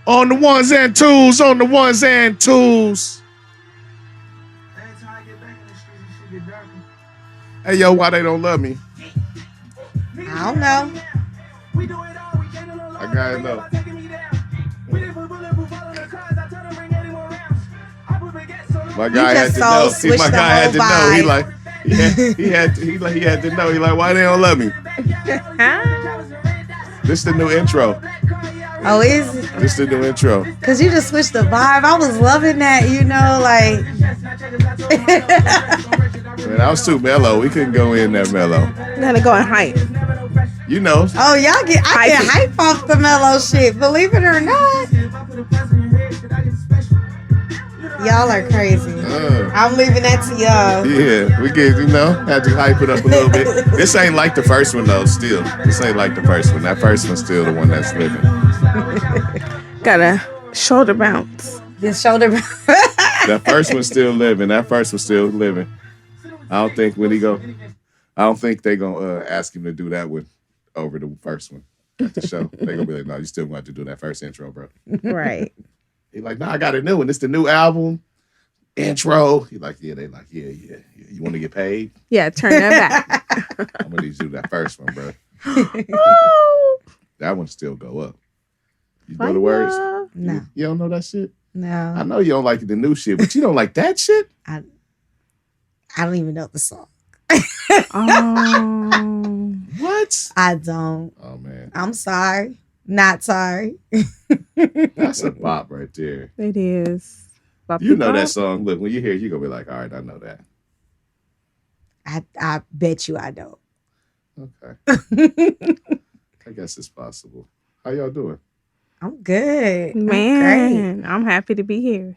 On the ones and twos, on the ones and twos. Hey, yo, why they don't love me? I don't know. I gotta know. My guy had to know. See, my guy had to know. He like, he had to know. He like, why they don't love me? This the new intro. Oh, is it? This the new intro. Cause you just switched the vibe. I was loving that, you know, like. Man, I was too mellow. We couldn't go in that mellow. Gotta go in hype. You know. Oh, I get hype off the mellow shit. Believe it or not. Y'all are crazy. I'm leaving that to y'all. Yeah, we get, had to hype it up a little bit. This ain't like the first one though, still. This ain't like the first one. That first one's still the one that's living. Got a shoulder bounce. This shoulder bounce. That first one's still living. I don't think they gonna ask him to do that one over the first one at the show. They gonna be like, no, you still going to do that first intro, bro. Right. He like, no, I got a new one. It's the new album intro. He like, yeah. They like, yeah. You want to get paid? Yeah, turn that back. I'm gonna need you to do that first one, bro. That one still go up. You know the words? No. You don't know that shit? No. I know you don't like the new shit, but you don't like that shit? I don't even know the song. What? I don't. Oh, man. I'm sorry. Not sorry. That's a bop right there. It is. You know that song. Look, when you hear it, you're going to be like, all right, I know that. I bet you I don't. Okay. I guess it's possible. How y'all doing? I'm good. Man, I'm happy to be here.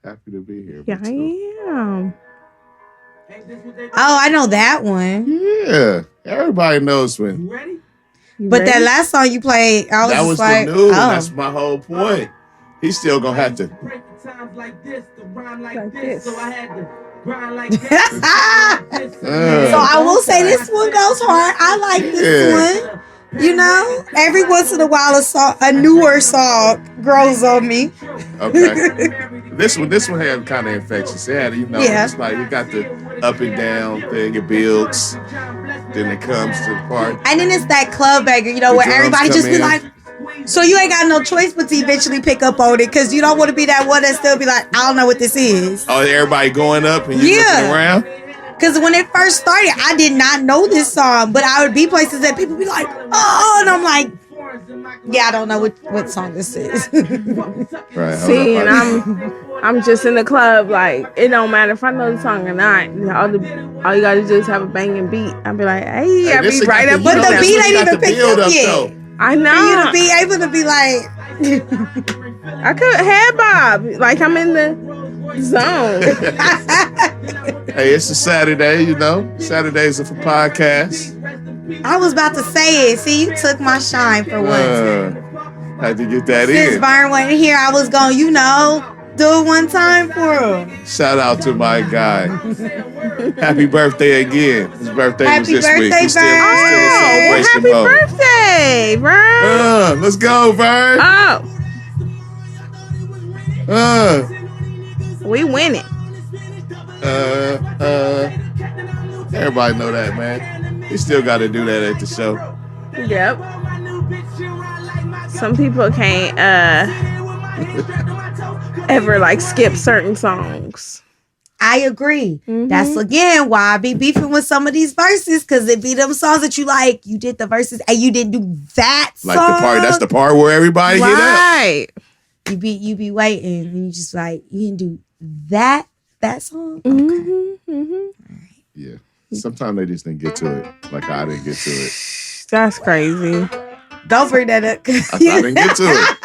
Happy to be here. Yeah, I am. Oh, I know that one. Yeah. Everybody knows when. You ready? But that last song you played, that was like, the new one. That's my whole point. He's still going to have to. Times like this, the rhyme like Like this, this. so I had to grind like this. So I will say this one goes hard. I like this one. You know, every once in a while a newer song grows on me. Okay. This one had kind of infectious. It had, it's like it got the up and down thing. It builds. Then it comes to the part. And then it's that club banger, where everybody just be like, so you ain't got no choice but to eventually pick up on it because you don't want to be that one that still be like, I don't know what this is. Oh, everybody going up and you looking around? Because when it first started, I did not know this song, but I would be places that people be like, oh, and I'm like, yeah, I don't know what song this is. Right. See, and I'm just in the club, like, it don't matter if I know the song or not. All you gotta do is have a banging beat. I'll be like, hey, I be right up. But the beat ain't even picked up yet. Though. I know. For you to be able to be like, I could head bob, like I'm in the zone. Hey, it's a Saturday, Saturdays are for podcasts. I was about to say it. See, you took my shine for once. Had to get that Since in. Vern wasn't here, I was going, do it one time for him. Shout out to my guy. Happy birthday again. His birthday was this week. He's still in celebration Happy mode. birthday, Vern. Let's go, Vern. We winning. Everybody know that, man. You still got to do that at the show. Yep. Some people can't ever skip certain songs. I agree. Mm-hmm. That's again why I be beefing with some of these verses, because it be them songs that you like. You did the verses and you didn't do that song. Like the part. That's the part where everybody get up. Right. You be waiting and you just like, you didn't do that song. Okay. Mm-hmm. Mm-hmm. Right. Yeah. Sometimes they just didn't get to it. Like I didn't get to it. That's crazy. Don't bring that up. I didn't get to it.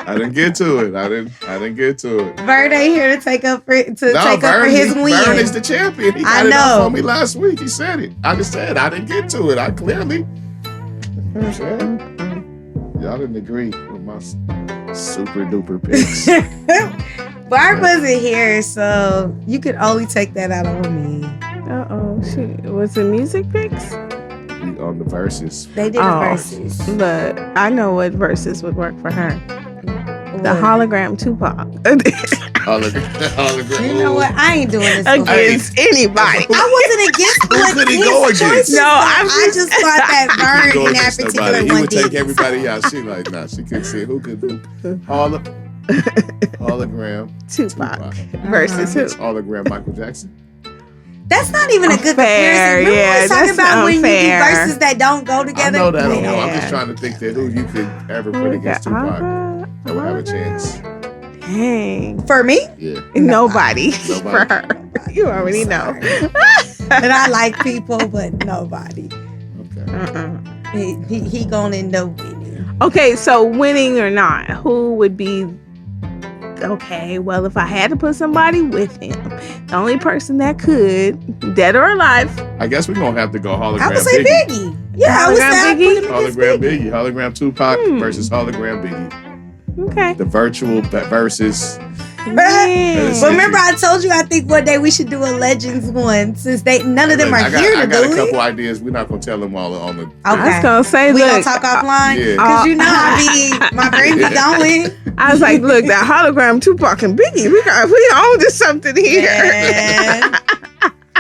I didn't get to it. I didn't get to it. Vern ain't here to take up for his win. Vern is the champion. He got it know. up on me last week. He said it. I just said I didn't get to it. I clearly. Y'all didn't agree with my super duper picks. Vern wasn't here, so you could only take that out on me. Shit. Was it music picks? On the verses. They did the verses. But I know what verses would work for her. The hologram Tupac. Hologram. You know what? I ain't doing this Against anybody. I wasn't against Who could he go against? No, I just thought that Vern in that particular He one would take did. everybody out. She like, nah, she couldn't see who could. Hologram Tupac versus who? Hologram Michael Jackson. That's not even a good Fair, comparison. Remember yeah, we was talking that's about when you do unfair. verses that don't go together? I know that. I know. Yeah. I'm just trying to think that who you could ever put against Tupac that would have a chance. Dang. For me? Yeah. Nobody. For Nobody. her. You already know. And I like people, but nobody. Okay. He gonna end up winning. Okay, so winning or not, who would be... Okay, well, if I had to put somebody with him, the only person that could, dead or alive... I guess we're going to have to go hologram I would say Biggie. Yeah, I would say I'd put him against Hologram Biggie. Hologram Tupac versus hologram Biggie. Okay. The virtual versus... Yeah. But remember, I told you I think one day we should do a Legends one since none of them are here to I got do a couple it. ideas. We're not going to tell them all on the... Okay. I was going to say, We look... gonna talk offline? Yeah. Because you know my brain be going. I was like, look, that hologram Tupac and Biggie, we own to something here. Yeah.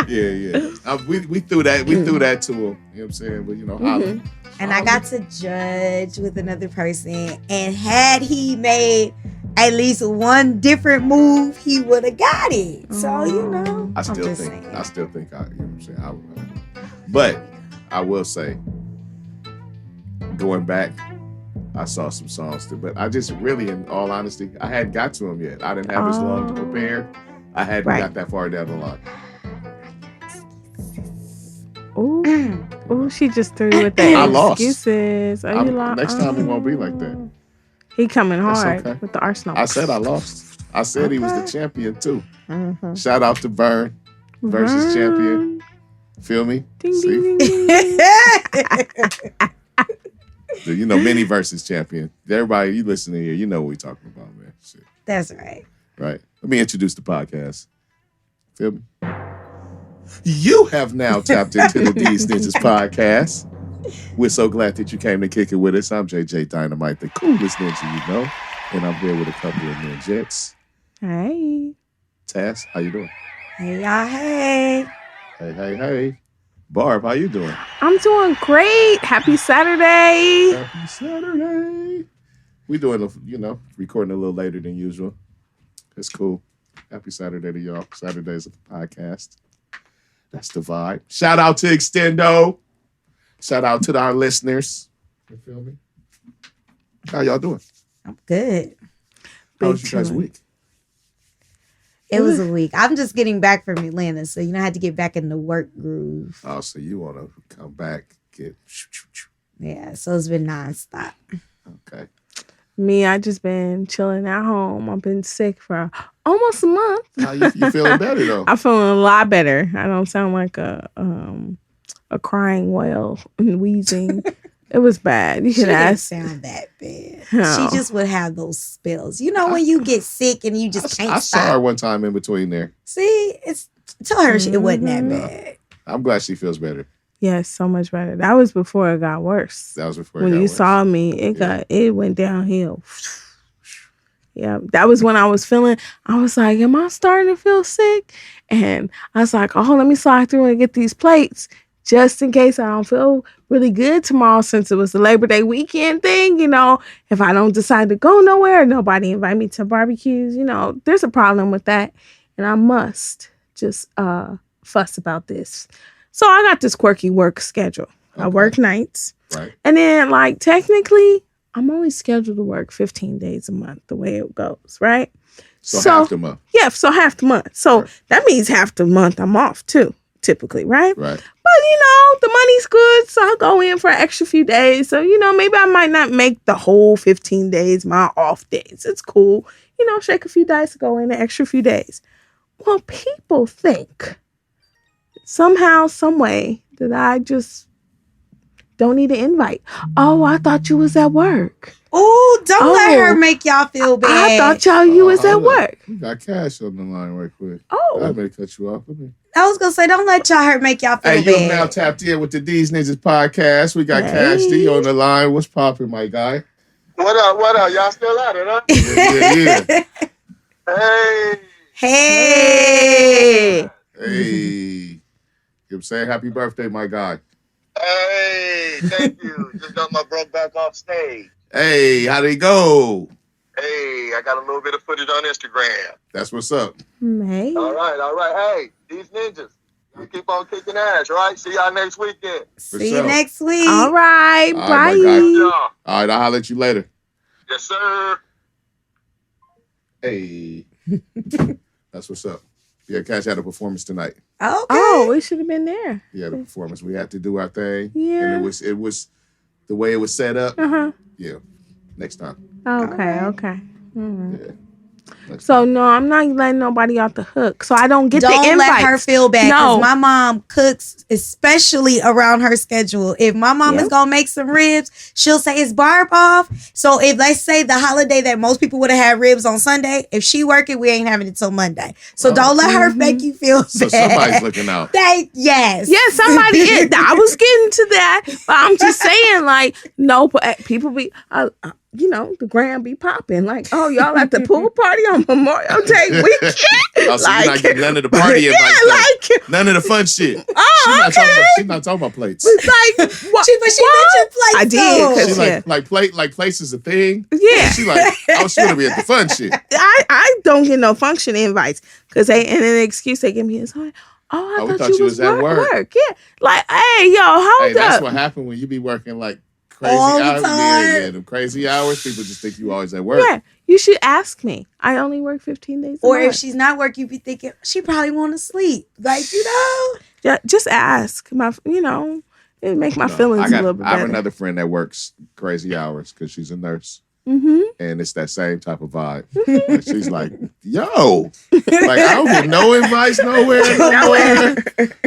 Yeah. We threw that. We threw that to him. You know what I'm saying? But, holla. And I got to judge with another person. And had he made at least one different move, he would have got it. So, I still think, you know what I'm saying? I would. But I will say, going back, I saw some songs too. But I just really, in all honesty, I hadn't got to them yet. I didn't have as long to prepare. I hadn't got that far down the line. Ooh, she just threw with the I lost. excuses. Are you lost? Next time it won't be like that. He coming That's hard okay. with the Arsenal. I said I lost. I said he was the champion too. Shout out to Vern versus champion. Feel me? Ding, See? ding, ding, ding. Mini versus champion. Everybody, you listening here, you know what we talking about, man. Shit. That's right. Right. Let me introduce the podcast. Feel me? You have now tapped into the Deez Ninjas Podcast. We're so glad that you came to kick it with us. I'm JJ Dynamite, the coolest ninja you know. And I'm here with a couple of ninjets. Hey. Tas, how you doing? Hey, y'all. Hey. Hey. Barb, how you doing? I'm doing great. Happy Saturday. Happy Saturday. We doing, recording a little later than usual. It's cool. Happy Saturday to y'all. Saturday's a podcast. That's the vibe. Shout out to Extendo. Shout out to our listeners. You feel me? How y'all doing? I'm good. How was your guys' week? It was a week. I'm just getting back from Atlanta, so I had to get back in the work groove. Oh, so you want to come back, Yeah, so it's been nonstop. Okay. Me, I just been chilling at home. I've been sick for almost a month. How you feeling better though? I'm feeling a lot better. I don't sound like a crying whale and wheezing. It was bad. You She can didn't ask. sound that bad. No. She just would have those spells. When you get sick and you just can't I stop. saw her one time in between there. See, tell her it wasn't that bad. I'm glad she feels better. Yes, so much better. That was before it got worse. That was before. When you saw me, it went downhill. Yeah, that was when I was like, am I starting to feel sick? And I was like, oh, let me slide through and get these plates just in case I don't feel really good tomorrow, since it was the Labor Day weekend thing. If I don't decide to go nowhere, nobody invite me to barbecues, there's a problem with that. And I must just fuss about this. So I got this quirky work schedule. Okay. I work nights. Right. And then, technically, I'm only scheduled to work 15 days a month, the way it goes, right? So half the month. Yeah, so half the month. So that means half the month I'm off, too, typically, right? Right. But, the money's good, so I'll go in for an extra few days. So, maybe I might not make the whole 15 days my off days. It's cool. Shake a few dice, go in an extra few days. Well, people think somehow, some way that I just don't need an invite. Oh, I thought you was at work. Oh, don't let her make y'all feel bad. I thought you was at work. We got Cash on the line right quick. Oh. I may cut you off. I was going to say, don't let y'all make y'all feel bad. Hey, you're now tapped in with the Deez Ninjas Podcast. We got Cash D on the line. What's popping, my guy? What up? What up? Y'all still at it, huh? Yeah. Hey. Hey. Hey. Give saying happy birthday, my guy. Hey. Thank you. Just got my bro back off stage. Hey, how'd it go? Hey, I got a little bit of footage on Instagram. That's what's up. May. All right. Hey, Deez Ninjas. You keep on kicking ass, right? See y'all next weekend. See you next week. All right. All Bye. right, my guy. Y'all. All right, I'll holler at you later. Yes, sir. Hey. That's what's up. Yeah, Cash had a performance tonight. Okay. Oh, we should have been there. He had a performance. We had to do our thing. Yeah. And it was the way it was set up. Uh-huh. Yeah. Next time. Okay. Yeah. So no, I'm not letting nobody off the hook. So I don't get the Don't invite. let her feel bad. No. Because my mom cooks, especially around her schedule. If my mom is gonna make some ribs, she'll say, "Is Barb off?" So if let's say the holiday that most people would have had ribs on Sunday, if she working, we ain't having it till Monday. So don't let her make you feel bad. So somebody's looking out. Yes. Yeah, somebody is. I was getting to that, but I'm just saying, like, no, people be, the gram be popping. Like, oh, y'all at the pool party on Memorial Day weekend? Oh, so you're not getting none of the party invites. Yeah, none of the fun shit. Oh, She's not talking about plates. It's like, what? She mentioned plates. I did, though. because Like place is a thing. Yeah. She like, I was going to be at the fun shit. I don't get no function invites because and an excuse they give me is, oh, I thought you was at work. Yeah. Like, hey, yo, hold up. That's what happened when you be working like crazy all the hours. time. Yeah, them crazy hours. People just think you always at work. Yeah, you should ask me. I only work 15 days a Or if month. she's not working, you be thinking she probably want to sleep. Like, Yeah, just ask. It make my feelings a little bit I have better. another friend that works crazy hours because she's a nurse. Mm-hmm. And it's that same type of vibe. Like, she's like, yo, like I don't get no invites nowhere.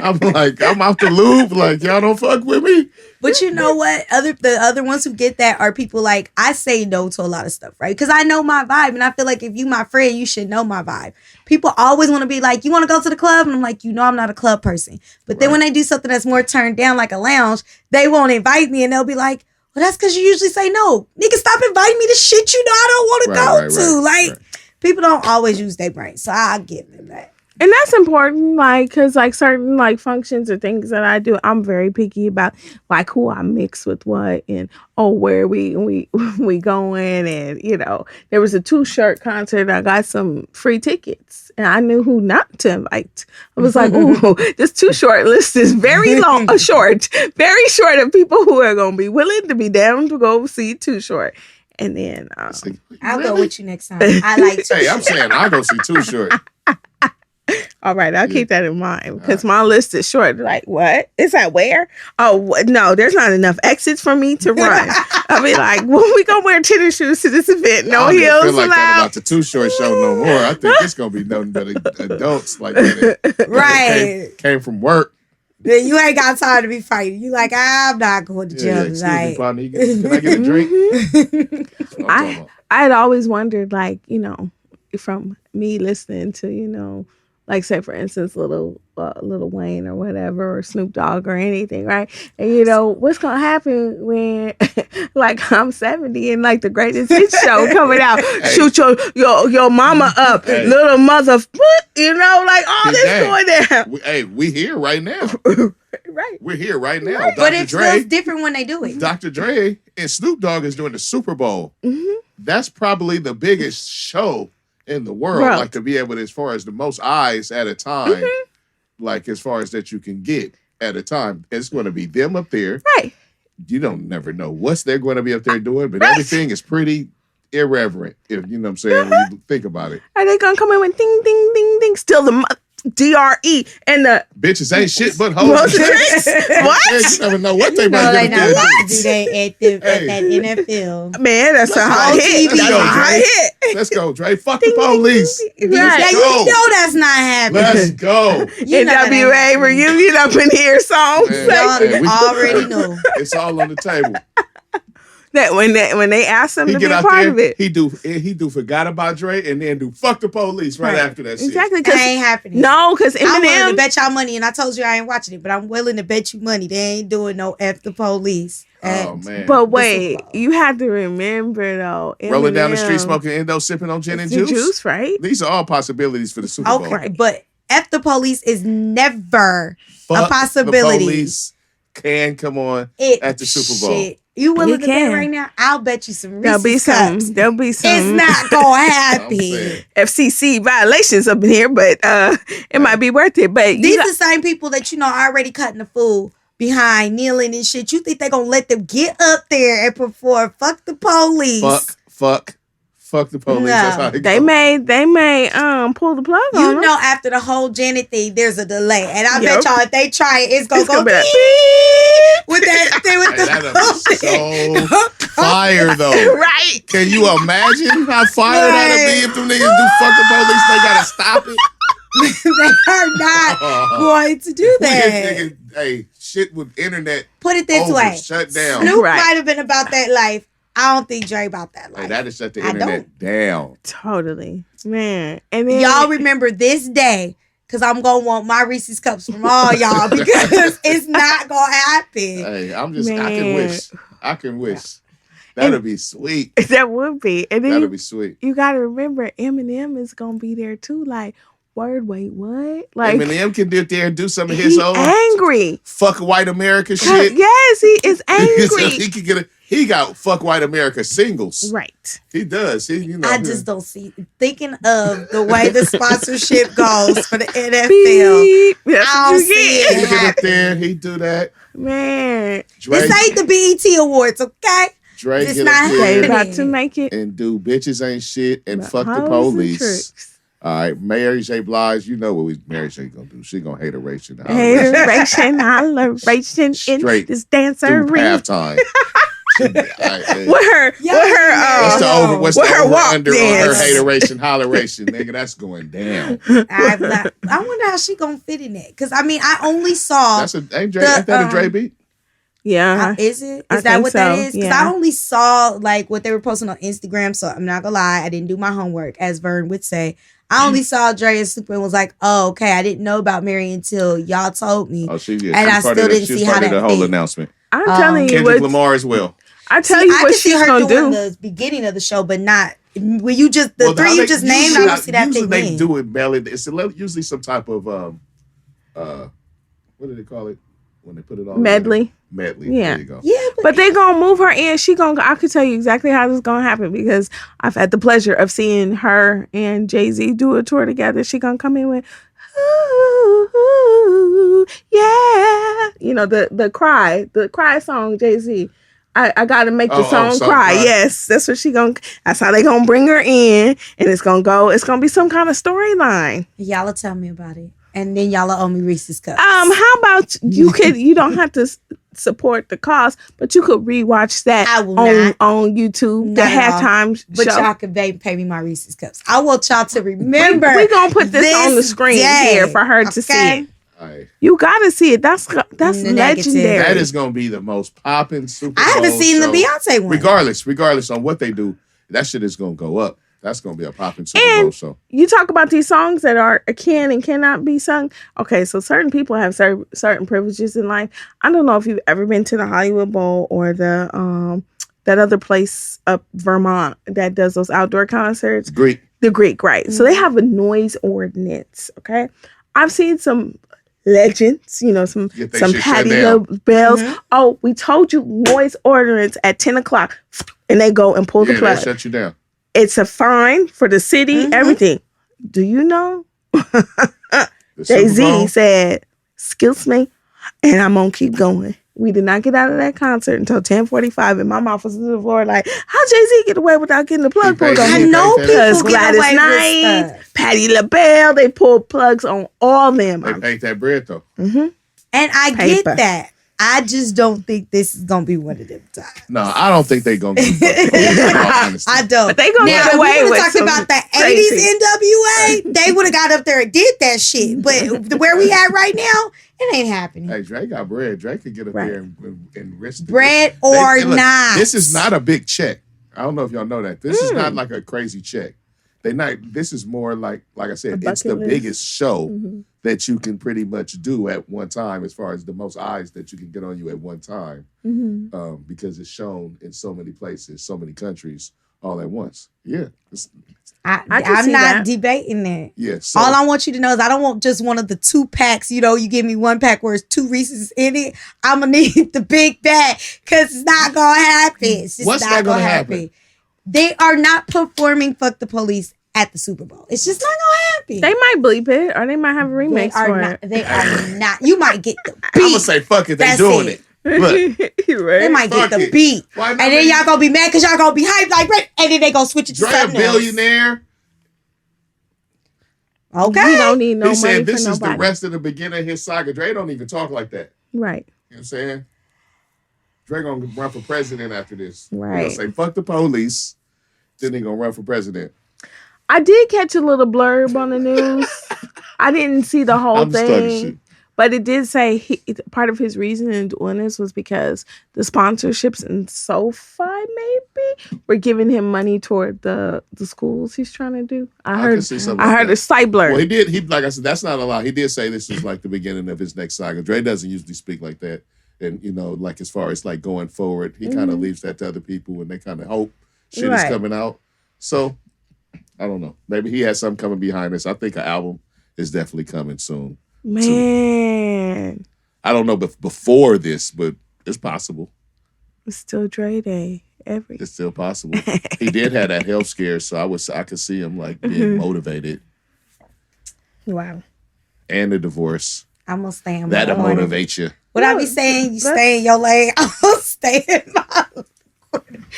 I'm like, I'm out the loop. Like, y'all don't fuck with me. But you know what? The other ones who get that are people like, I say no to a lot of stuff, right? Because I know my vibe. And I feel like if you my friend, you should know my vibe. People always want to be like, you want to go to the club? And I'm like, I'm not a club person. But then when they do something that's more turned down, like a lounge, they won't invite me. And they'll be like, well, that's because you usually say no. Nigga, stop inviting me to shit I don't want to go to. People don't always use their brain. So I'll give them that. And that's important, like, because, like, certain, like, functions or things that I do, I'm very picky about, like, who I mix with what and, where we going. And, there was a Too Short concert. I got some free tickets, and I knew who not to invite. I was like, ooh, this Too Short list is very long, very short of people who are going to be willing to be down to go see Too Short. And then I'll go with you next time. I like Hey, I'm saying I'll go see Too Short. all right, I'll keep that in mind because my list is short. Like, what? Is that where? Oh, no, there's not enough exits for me to run. I'll be like, when we gonna wear tennis shoes to this event? No I heels don't feel like allowed. that about the Too Short show no more. I think it's gonna be nothing but adults like that. Right. Came from work. Then you ain't got time to be fighting. You like, I'm not going to jail Excuse tonight. me, partner. Can I get a drink? That's what I'm talking about. I had always wondered, like, from me listening to, like, say, for instance, Lil Wayne or whatever, or Snoop Dogg or anything, right? And, what's going to happen when, like, I'm 70 and, like, the greatest hit show coming out, shoot your mama up, little mother, like, all this going down. We here right now. Right. We're here right now. Right. But Dr. it Dre, feels different when they do it. Dr. Dre and Snoop Dogg is doing the Super Bowl. Mm-hmm. That's probably the biggest show in the world. Right. Like, to be able to, as far as the most eyes at a time, like, as far as that you can get at a time, it's going to be them up there. Right. You don't never know what they're going to be up there doing, but everything is pretty irreverent, if you know what I'm saying, when you think about it. Are they going to come in with ding, ding, ding, ding, still the DRE and the bitches ain't shit but hoes. What? You never know what they No, might they get not up about to do that at that NFL. Man, that's a hot hit. That's a hot hit. Let's go, Dre. Fuck the police. Right. Yeah, you know that's not happening. Let's go. You know that ain't NWA happening. reunion up in here, songs. Man, Y'all we- already know. It's all on the table. That when they asked him He to be get out part there, of it. he do forgot about Dre and then do fuck the police right after that shit. Exactly. That ain't happening. No, because I'm willing to Eminem. bet y'all money, and I told you I ain't watching it, but I'm willing to bet you money they ain't doing no F the police. Oh man. But wait, you have to remember though. Rolling down the street Eminem, smoking endo, sipping on gin and the juice. right? These are all possibilities for the Super Bowl. Okay, but F the police is never Fuck a possibility. The police can come on at the Super Bowl. Shit. You willing It to can. bet right now? I'll bet you some There'll be Reese's some. Cups. There'll be some. It's not gonna I'm happen. saying. FCC violations up in here, but it might be worth it. But These are the same people that already cutting the fool behind kneeling and shit. You think they gonna let them get up there and perform? Fuck the police. Fuck the police. No. That's how it they goes. may pull the plug on You them. know, after the whole Janet thing, there's a delay, and I Yep. bet y'all if they try it, it's gonna go be like, beep with that thing with Hey, that'll be so fire though. right. Can you imagine how fire that'll be if them niggas do fuck the police? They gotta stop it. They are not going to do that. Nigga, hey, shit with internet Put it this over, way: shut down. Snoop Right. might have been about that life. I don't think Dre about that life. Hey, that'll shut the I internet down. Totally, man. And then Y'all remember this day, because I'm gonna want my Reese's Cups from all y'all because it's not gonna happen. Hey, I can Man. wish. I can wish. That'll be sweet. that would be. And then That'll be sweet. you got to remember, Eminem is gonna be there too. Like, word, wait, what? Like, Eminem can get there and do some of his he own angry. fuck white America shit. Yes, he is angry. he can get he got fuck white America singles. Right. He does. He, I just don't see thinking of the way the sponsorship goes for the NFL. Beep. That's I what don't you see get. he it. get up there. He do that. Man, Dre, This ain't the BET Awards, okay? Dre it's get not up they there happening. about to make it. and do bitches ain't shit and But fuck the hoes and police. tricks. All right, Mary J. Blige, you know what Mary J. gonna do? She gonna hate a ration. Hateration, holleration in Straight this through dancery. halftime. With her, What's with the her over walk under on her dance. hateration, holleration, nigga? That's going down. I wonder how she gonna fit in that. Because I mean, I only saw. That's ain't that a Dre beat? Yeah. Is it? I Is that think what that so, is? Because yeah. I only saw like what they were posting on Instagram. So I'm not gonna lie, I didn't do my homework, as Vern would say. I only saw Dre and Super and was like, "Oh, okay." I didn't know about Mary until y'all told me. Oh, she And I still didn't see how part of that the whole fit. announcement. I'm telling you Kendrick what. Lamar as well. I tell See, you I what could see she's her gonna doing do. the beginning of the show, but not when you just the Well, three you just named. I don't see that usually thing. they in. do it melody. It's usually some type of what do they call it when they put it all Medley. together? Medley. Yeah. There you go. Yeah, But they gonna move her in. I could tell you exactly how this is gonna happen because I've had the pleasure of seeing her and Jay-Z do a tour together. She gonna come in with, ooh, yeah. You know, the cry song, Jay-Z. I gotta make the song cry. Yes, that's what that's how they gonna bring her in, and it's gonna be some kind of storyline. y'all will tell me about it, and then y'all will owe me Reese's Cups. How about you don't have to support the cause, but you could rewatch that I will not. on YouTube, Not the at all. halftime But show. y'all can pay me my Reese's Cups. I want y'all to remember. We're gonna put this on the screen day, here for her to see okay? it. All right. You gotta see it. That's Negative. legendary. That is going to be the most popping Super Bowl I haven't seen show. the Beyonce one. Regardless on what they do, that shit is going to go up. That's going to be a popping Super Bowl show. You talk about these songs that can and cannot be sung. Okay, so certain people have certain privileges in life. I don't know if you've ever been to the Hollywood Bowl or the that other place up Vermont that does those outdoor concerts. Greek. The Greek, right? So they have a noise ordinance. Okay, I've seen some legends, some Get they some shit shut Patti down. LaBelle's. Oh, we told you noise ordinance at 10:00, and they go and pull the Yeah, plug. they shut you down. It's a fine for the city, everything. Do you know? The Super Jay-Z Bowl? said, "Excuse me," and I'm gonna keep going. We did not get out of that concert until 10:45, and my mouth was to the floor like, how Jay-Z get away without getting the plug pulled on I him? know Because people get Gladys away Knight, with stuff. Patti LaBelle, they pulled plugs on all them. They paid that bread though. And I Paper. get that. I just don't think this is gonna be one of them times. No, I don't think they're gonna get I don't. But they gonna now, get away if we with talk some about the crazy. 80s NWA, they would have got up there and did that shit. But where we at right now, it ain't happening. Hey, Drake got bread. Drake could get up there and risk Bread or not. This is not a big check. I don't know if y'all know that. This is not like a crazy check. This is more like I said, it's the biggest show that you can pretty much do at one time, as far as the most eyes that you can get on you at one time, because it's shown in so many places, so many countries, all at once. Yeah, I'm not debating that. Yeah. So, all I want you to know is I don't want just one of the 2 packs. You know, you give me 1 pack where it's 2 Reese's in it. I'm gonna need the big bag because it's not gonna happen. It's just what's not gonna happen? They are not performing "Fuck the Police" at the Super Bowl. It's just not gonna happen. They might bleep it, or they might have a remix for it. They are not. You might get the beat. I'm gonna say fuck it. They doing it. Look, they might get the beat, and then y'all gonna be mad because y'all gonna be hyped like Rick, and then they gonna switch it to something Dre a billionaire. Okay, he don't need no he money said this for is nobody. the rest of the beginning of his saga. Dre don't even talk like that. Right. You know what I'm saying? Dre gonna run for president after this. Right. He gonna say fuck the police. Then he gonna run for president. I did catch a little blurb on the news. I didn't see the whole I'm just talking thing, shit. but it did say part of his reason in doing this was because the sponsorships and SoFi maybe were giving him money toward the schools he's trying to do. I heard a slight blurb. Well, he did. He like I said, that's not a lie. He did say this is like the beginning of his next saga. Dre doesn't usually speak like that, and like as far as like going forward, he kind of leaves that to other people when they kind of hope shit is coming out. So. I don't know. Maybe he has something coming behind us. I think an album is definitely coming soon. Man. I don't know before this, but it's possible. It's still Dre Day. It's still possible. He did have that health scare, so I could see him like being motivated. Wow. And the divorce. I'm gonna stay in my That'll corner. motivate you. What I be saying, you stay in your lane. I'm gonna stay in my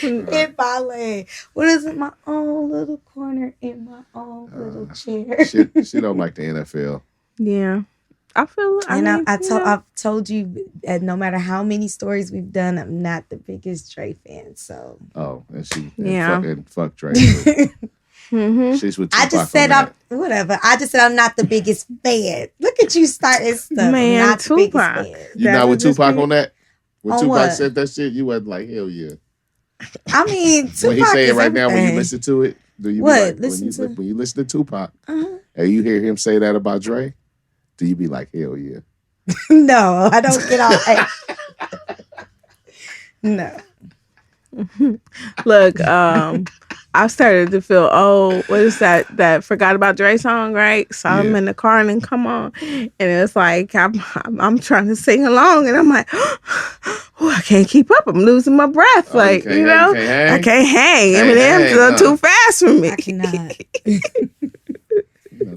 in my lane. What is it? My own little corner in my own little chair. She don't like the NFL. Yeah. I feel I've told you that no matter how many stories we've done, I'm not the biggest Dre fan. So and fuck Dre. She's with Tupac. I just said I just said I'm not the biggest fan. Look at you starting stuff. Man, not the biggest fan. You not with Tupac on that? When Tupac what? said that shit, you wasn't like, hell yeah. I mean, Tupac when he say it right everything. now, when you listen to it, do you what? Be like, when you listen to Tupac, and you hear him say that about Dre, do you be like, hell yeah? No, I don't get all. No. Look, I started to feel, what is that Forgot About Dre song, right? So I'm in the car and then come on. And it's like, I'm trying to sing along and I'm like, I can't keep up. I'm losing my breath. I can't hang. Eminem's too fast for me. I cannot.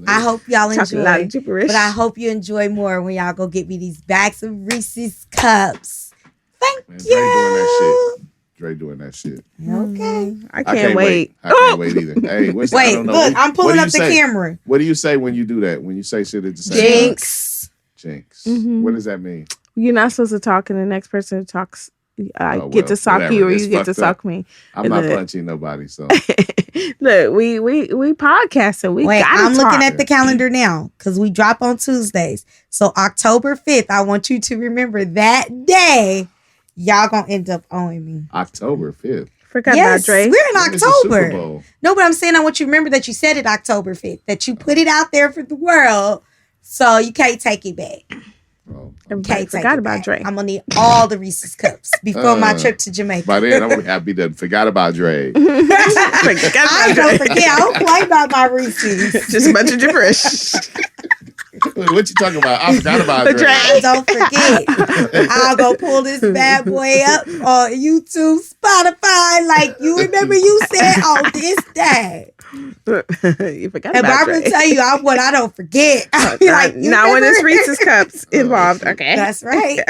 I hope y'all enjoy. But I hope you enjoy more when y'all go get me these bags of Reese's cups. Thank you. Dre doing that shit. Okay. I can't wait. I can't wait either. Hey, look, I'm pulling up the camera. What do you say when you do that? When you say shit at the same Jinx. Jinx. Mm-hmm. What does that mean? You're not supposed to talk, and the next person talks. I get to sock you, or you get to sock me. I'm not punching nobody. So look, we podcasting. I'm looking at the calendar now because we drop on Tuesdays. So October 5th, I want you to remember that day. Y'all gonna end up owing me. October 5th. Forgot about Dre. We're in October. No, but I'm saying I want you to remember that you said it October 5th. That you put it out there for the world. So you can't take it back. Forgot about Dre. I'm gonna need all the Reese's cups before my trip to Jamaica. By then, I'm gonna have to be done. Forgot about Dre. I don't forget. I don't play about my Reese's. Just a bunch of gibberish. What you talking about? I forgot about Dre. I don't forget. I'll go pull this bad boy up on YouTube, Spotify, like you remember you said on this day. You forgot about Dre. And Barbara will tell you what I don't forget. Not when it's Reese's cups involved. Okay. That's right.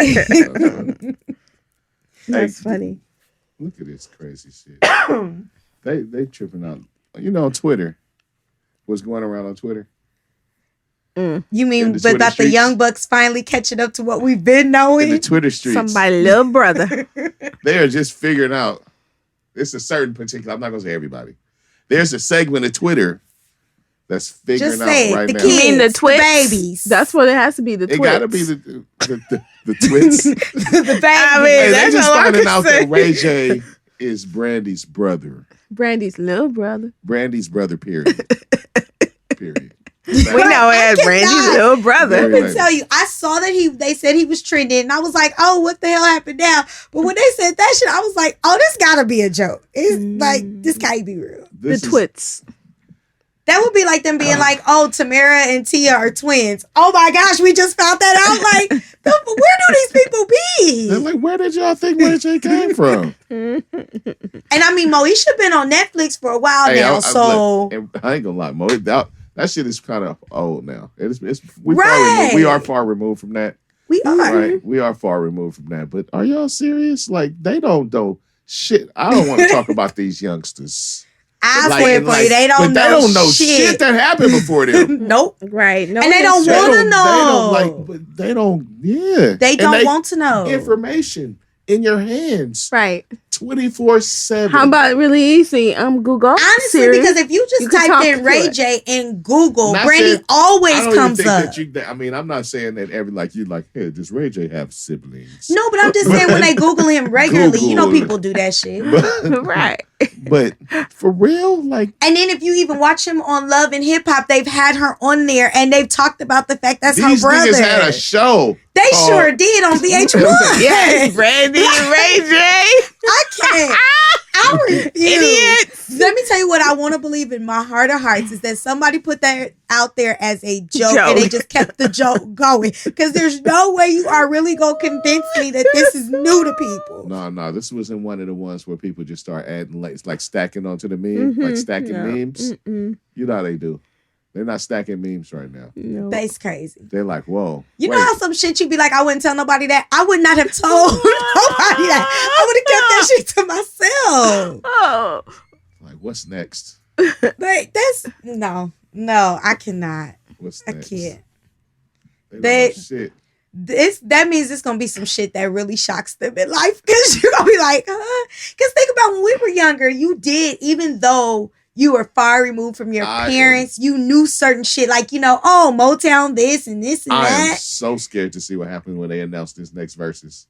That's funny. Look at this crazy shit. They tripping out. On Twitter. What's going around on Twitter? You In mean the Twitter about the streets. young bucks finally catching up to what we've been In knowing? the Twitter streets. Somebody little brother. They are just figuring out. It's a certain particular. I'm not gonna say everybody. There's a segment of Twitter that's figuring Just out say it. right The now. You mean the kids, the twits? babies. That's what it has to be. The It twits. gotta be the twits. the babies. I mean, Hey, they that's just all I finding can out say. that Ray J is Brandy's brother. Brandy's little brother. Brandy's brother. Period. Period. We know it as I Brandy's cannot. little brother. Very Let me late. tell you, I saw that they said he was trending, and I was like, "Oh, what the hell happened now?" But when they said that shit, I was like, "Oh, this gotta be a joke. It's like this can't be real." This The is- twits. That would be like them being like, "Oh, Tamara and Tia are twins." Oh my gosh, we just found that out. Like, where do these people They're be? like, where did y'all think Ray J came from? And I mean, Moesha been on Netflix for a while Hey, now, so I ain't gonna lie, Mo. That shit is kind of old now. Right. We are far removed from that. we are. Right, we are far removed from that. But are y'all serious? Like they don't know shit. I don't want to talk about these youngsters. I Like, swear for you, they but don't they know don't know shit. that happened before them. Nope. Right. No, And they don't that's wanna true. They know. don't like, but they don't. Yeah, They And don't want to know. information in your hands, Right. 24/7. How about really easy? Google. Honestly, Siri. because if you You just can typed talk in to Ray it. J in Google, Not Brandy saying- always I don't comes even up. think that I mean, I'm not saying that hey, does Ray J have siblings? No, but I'm just saying when they Google him regularly, you know Google. people do that shit. Right. But for real, like And then if you even watch him on Love and Hip Hop, they've had her on there and they've talked about the fact that's these her brother. niggas had a show. They called- sure did on VH1. Yes, Brandy and Ray J. I can't. I refuse. Idiots. Let me tell you what I want to believe in my heart of hearts is that somebody put that out there as a joke and they just kept the joke going. Because there's no way you are really going to convince me that this is new to people. No, this was in one of the ones where people just start adding like stacking onto the meme, like stacking No. memes. Mm-mm. You know how they do. They're not stacking memes right now. No. That's crazy. They're like, whoa. You wait. know how some shit you be like, I wouldn't tell nobody that? I would not have told nobody that. I would have kept that shit to myself. Oh. Like, what's next? Like, that's, no, I cannot. What's I next? can't. They They- don't know shit. That means it's gonna be some shit that really shocks them in life because you're gonna be like, because think about when we were younger, you did, even though you were far removed from your parents, you knew certain shit like, oh, Motown this and this and I am that. so scared to see what happens when they announce this next versus.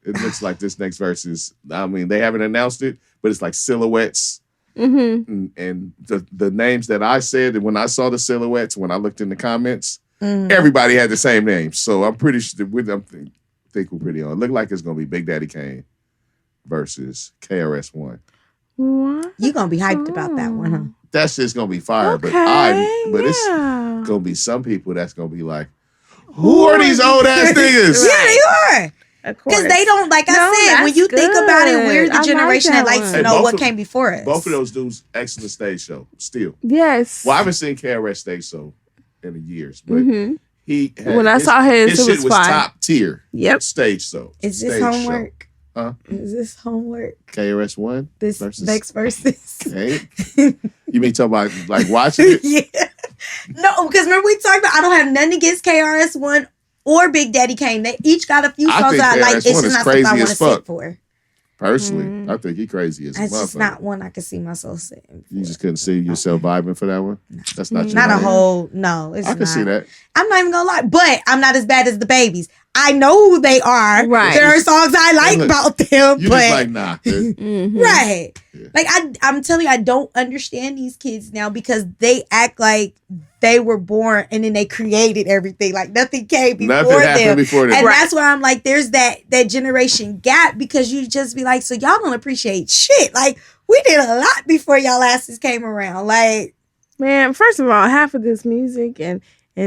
It looks like this next versus. I mean, they haven't announced it, but it's like silhouettes. Mm-hmm. And the names that I said, and when I saw the silhouettes, when I looked in the comments, Mhm. everybody had the same name. So I'm pretty sure think we're pretty on. It look like it's gonna be Big Daddy Kane versus KRS-One. What? You gonna be hyped about that one, huh? That's just gonna be fire. Okay. But it's yeah. gonna be some people that's gonna be like, who are these old ass niggas? Yeah, they are. Of course. Because they don't, like I No, said, when that's you think about it, we're good. the I like generation that that likes one. to Hey, know both what of- came before us. Both of those dudes, excellent stage show. Still, Yes. well, I haven't seen KRS stage show in years, but Mhm. he had, When I saw his, it shit was was fire. top tier. Yep. Stage show. Is this stage homework? Huh? Is this homework? KRS-One This versus next versus? Hey, you mean talking about like watching it? Yeah. No, because remember we talked about I don't have nothing against KRS-One or Big Daddy Kane. They each got a few I songs think that I like. It's KRS-One just is not crazy something I want as to fuck. sit for. Personally, I think he crazy as a It's just motherfucker. not one I could see myself sitting for. You just couldn't see yourself vibing for that one. That's not your Not a lane. whole, no. It's I can not. see that. I'm not even gonna lie, but I'm not as bad as the babies. I know who they are. Right. There are songs I like look, about them, You but just like nah. Mhm. right. Yeah. Like I'm telling you, I don't understand these kids now because they act like they were born and then they created everything. Like nothing came before Nothing happened them. before them. And Right. that's where I'm like, there's that generation gap because you just be like, so y'all don't appreciate shit. Like we did a lot before y'all asses came around. Like Man, first of all, half of this music and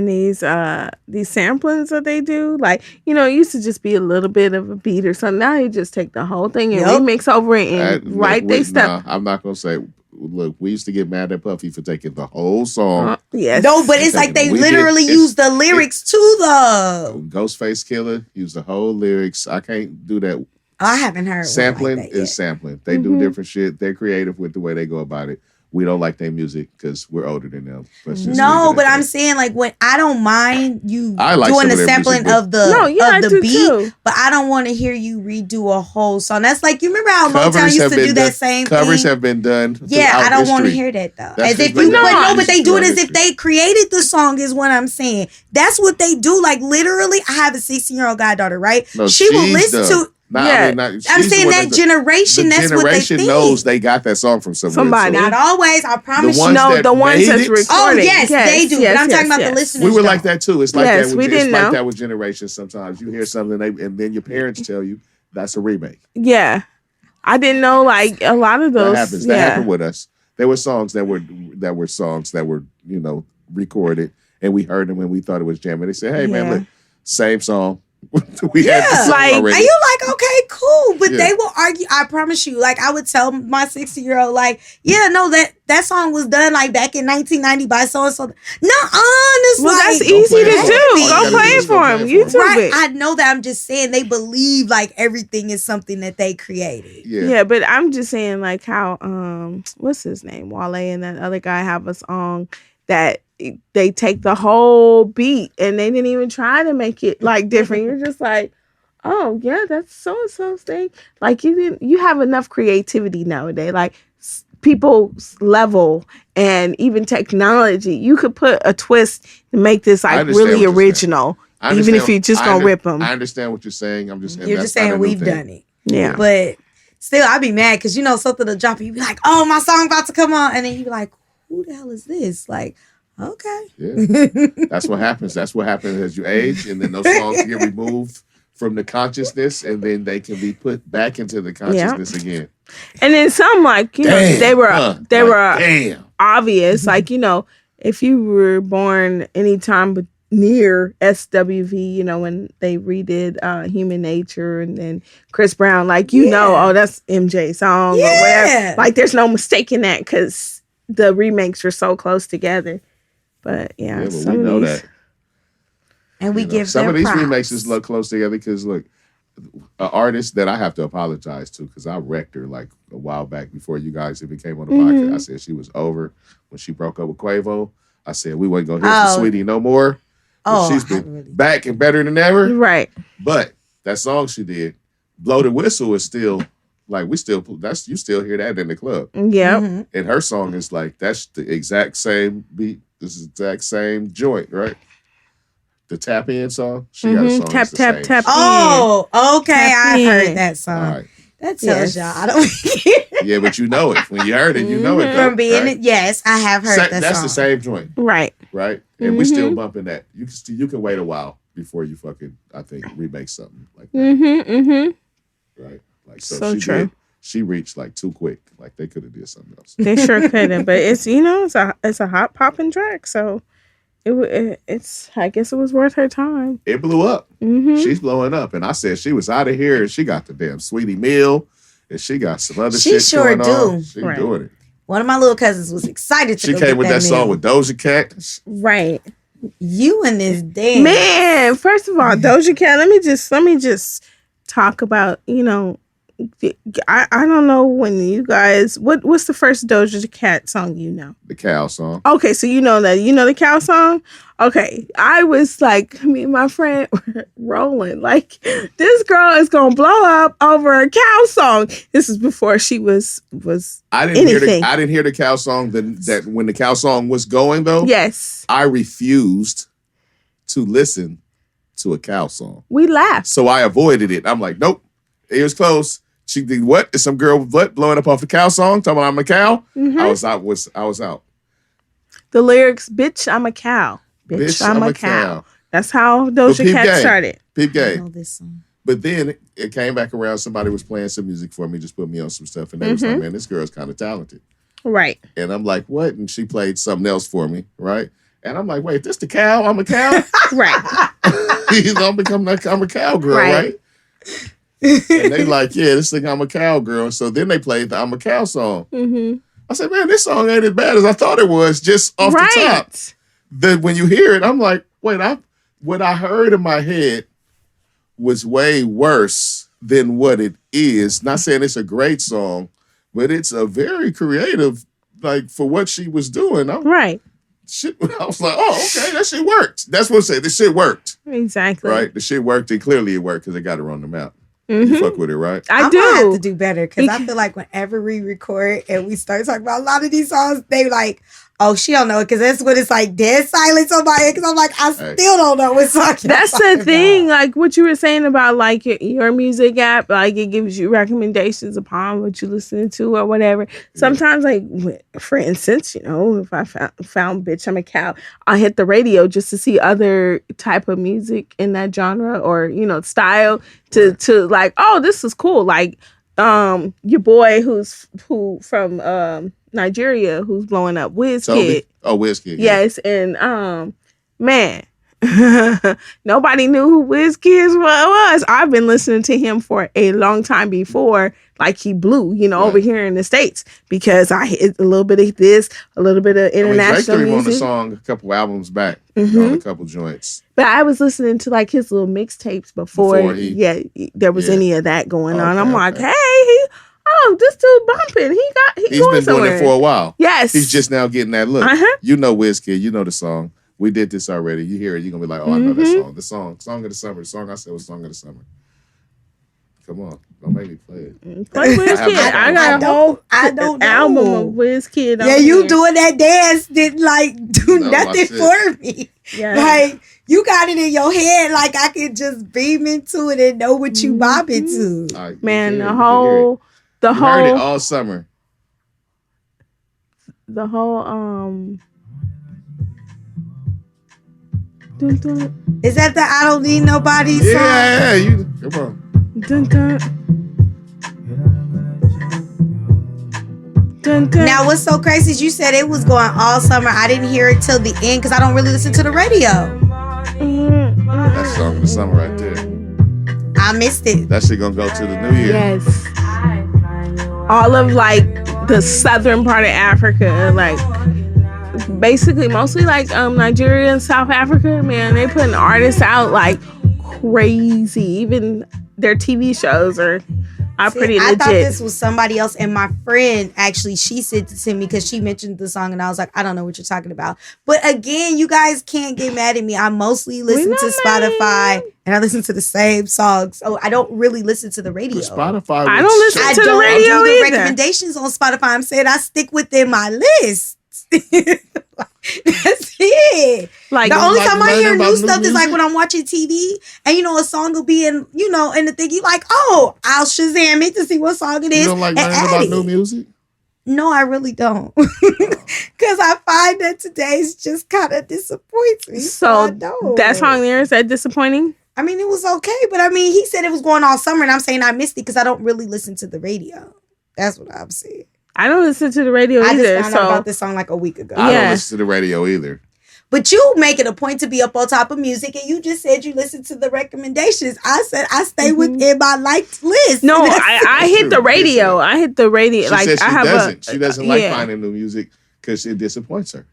these samplings that they do, like, it used to just be a little bit of a beat or something. Now you just take the whole thing and Yep. remix over it and Look, they stuff. nah, I'm not gonna say. Look, we used to get mad at Puffy for taking the whole song. Yes. no, but it's like they We did- literally it's- use the lyrics to the. Ghostface Killer used the whole lyrics. I can't do that. I haven't heard one Sampling like that is yet. sampling. They do different shit. They're creative with the way they go about it. we don't like their music because we're older than them. Let's just No, leave it but at I'm that. saying like when I don't mind you I like doing some the of their sampling music, of the No, yeah, I of the do beat, too. but I don't want to hear you redo a whole song. That's like you remember how Motown Covers used have to been do done. that same Covers thing. have been done. Yeah, I throughout don't want to history. hear that though. That's As if been you, done but no, throughout but they do it as history. if they created the song. Is what I'm saying. That's what they do. Like literally, I have a 16-year-old goddaughter. Right? No, she will she's listen done. to. Yeah. I'm she's the saying one that the generation. That's what they generation think. knows they got that song from somewhere. Somebody. Not always. I promise ones you. No, that the ones made that's it? recording. Oh yes, they do. but I'm talking about the yes. listeners. We were though. like that too. It's like Yes, that. we With, didn't it's like know. that with generations. Sometimes you hear something, and then your parents tell you that's a remake. Yeah. I didn't know like a lot of those. That happens. Yeah. That happened with us. There were songs that were songs that were recorded, and we heard them and we thought it was jamming. They said, "Hey man, Yeah. look, same song." We had the song Like- already. And you like, okay, cool. But Yeah. they will argue. I promise you. Like, I would tell my 60-year-old, like, yeah, no, that song was done like back in 1990 by so and so. No, it's Well, like, that's easy play to it for do. him. Go All you play gotta do it is go for play him. it for him. YouTube right. it. I know that. I'm just saying they believe like everything is something that they created. Yeah, but I'm just saying like how what's his name? Wale and that other guy have a song that they take the whole beat and they didn't even try to make it like different. You're just like, oh yeah, that's so and so's thing. Like you have enough creativity nowadays. Like people's level and even technology, you could put a twist to make this I like understand really what you're saying. original. I Even understand- if you're just I gonna under- rip them. I understand what you're saying. I'm just saying You're that's just not a saying new we've thing. done it. Yeah. But still, I'd be mad because you know something to drop. You be like, oh, my song about to come on, and then you be like, who the hell is this? Like, okay. Yeah. That's what happens. That's what happens as you age, and then those songs get removed from the consciousness, and then they can be put back into the consciousness again. And then some like, Damn, they were huh, they like, were damn. obvious. Like, if you were born anytime but near SWV, when they redid Human Nature and then Chris Brown, like, oh, that's MJ's song or whatever. Like, there's no mistaking that because the remakes were so close together. But yeah, But some we of know these- that. And we give some them of these props. remixes look close together because look, an artist that I have to apologize to because I wrecked her like a while back before you guys even came on the podcast. I said she was over when she broke up with Quavo. I said we wasn't gonna hear from Sweetie no more. But she's been back and better than ever. Right. But that song she did, Blow the Whistle, is still like you still hear that in the club. Yep. Mm-hmm. And her song is like that's the exact same beat, this is the exact same joint, right? The tap in song, she got a song. Tap, that's the tap, same. tap. Oh, okay. Tap I've in. heard that song. All right. That tells Yes. y'all I don't Yeah, but you know it when you heard it. You know it though, from being right? it. Yes, I have heard that That's song. the same joint, Right. right? And we still bumping that. You can wait a while before you fucking I think remake something like that, right? Like So she true. did. She reached like too quick. Like they could have did something else. They sure couldn't, but it's it's a hot popping track, so it's I guess it was worth her time. It blew up. Mm-hmm. She's blowing up, and I said she was out of here, and she got the damn Sweetie Meal, and she got some other She shit sure going on. do. She Right. doing it. One of my little cousins was excited to She go came get with that meal. song with Doja Cat. Right. You and this dance. Man, first of all, Doja Cat, let me just talk about, I don't know when you guys what's the first Doja Cat song you know? The Cow song. Okay, so you know that. You know the cow song? Okay. I was like, me and my friend were rolling. Like, this girl is gonna blow up over a cow song. This is before she was I didn't anything. I didn't hear the Cow song. That when the Cow song was going though. Yes. I refused to listen to a Cow song, We laughed. so I avoided it. I'm like, nope. It was close. She did what? Is some girl with what blowing up off the Cow song? Talking about I'm a cow. Mhm. I was out. The lyrics, bitch, I'm a cow. Bitch, I'm a cow. That's how Doja Peep Cat Game. started. Peep I game. know this song. But then it came back around. Somebody was playing some music for me, just put me on some stuff, and they was like, "Man, this girl's kind of talented." Right. And I'm like, "What?" And she played something else for me, right? And I'm like, "Wait, this the cow? I'm a cow? Right. I'm a cowgirl, Right. right?" And they like, "Yeah, this thing, I'm a cowgirl." So then they played the "I'm a cow" song. Mm-hmm. I said, "Man, this song ain't as bad as I thought it was." Just off the top. Then when you hear it, I'm like, "Wait, what I heard in my head was way worse than what it is." Not saying it's a great song, but it's a very creative like for what she was doing, Right. shit, I was like, oh, okay, that shit worked. That's what I say. The shit worked. Exactly. Right? The shit worked, and clearly it worked because they got her on the map. Mm-hmm. You fuck with it, right? I I'm do. gonna have to do better because I feel like whenever we record and we start talking about a lot of these songs, they like, oh, she don't know it because that's when it's like dead silence on my end. Because I'm like, I still don't know what song. That's the thing. Like what you were saying about like your music app, like it gives you recommendations upon what you listen to or whatever. Sometimes, like for instance, you know, if I found "Bitch I'm a Cow," I hit the radio just to see other type of music in that genre or you know style to like, oh, this is cool. Like your boy who from Nigeria who's blowing up, Wizkid. Oh, Wizkid. Yes, and man, nobody knew who Wizkid was. I've been listening to him for a long time before, like he blew, you know, over here in the States because I hit a little bit of this, a little bit of international music. music. On the song a couple albums back, on a couple joints. But I was listening to like his little mixtapes before there was any of that going on. I'm like, hey, this dude bumping. He's been doing it for a while. Yes. He's just now getting that look. You know Wizkid, you know the song. We did this already. You hear it, you're gonna be like, oh, I know that song. The song of the summer. The song I said was Song of the Summer. Come on. Don't make me play it. Play Wizkid. I got a whole album of Wizkid. Yeah, you doing that dance didn't like do nothing for me. Yeah. Like you got it in your head, like I could just beam into it and know what you bopping to. Man, the you whole heard it all summer. The whole Is that the I Don't Need Nobody song? Yeah, you come on. Now what's so crazy is you said it was going all summer. I didn't hear it till the end because I don't really listen to the radio. That's Song of the Summer right there. I missed it. That shit gonna go to the new year. Yes. All of like the southern part of Africa, like basically mostly like Nigeria and South Africa, man, they putting artists out like crazy. Even their TV shows are pretty legit. I thought this was somebody else, and my friend actually, she sent it to me because she mentioned the song, and I was like, I don't know what you're talking about. But again, you guys can't get mad at me. I mostly listen to Spotify, and I listen to the same songs, so I don't really listen to the radio. Spotify. I don't listen to the radio do the either. recommendations on Spotify. I'm saying I stick within my list. That's it. Like the only time I hear new stuff music? is like when I'm watching TV and a song will be in the thing. You like, oh, I'll Shazam it to see what song it is. You don't like learning about new music? No, I really don't. Because I find that today's just kind of disappoints me. So that song there, is that disappointing? I mean, it was okay, but I mean, he said it was going all summer, and I'm saying I missed it because I don't really listen to the radio. That's what I'm saying. I don't listen to the radio either. I just found out about this song like a week ago. I don't listen to the radio either. But you make it a point to be up on top of music, and you just said you listen to the recommendations. I said I stay within my liked list. No, I hit the radio. I hit the radio. She like said she doesn't like yeah. finding new music because it disappoints her.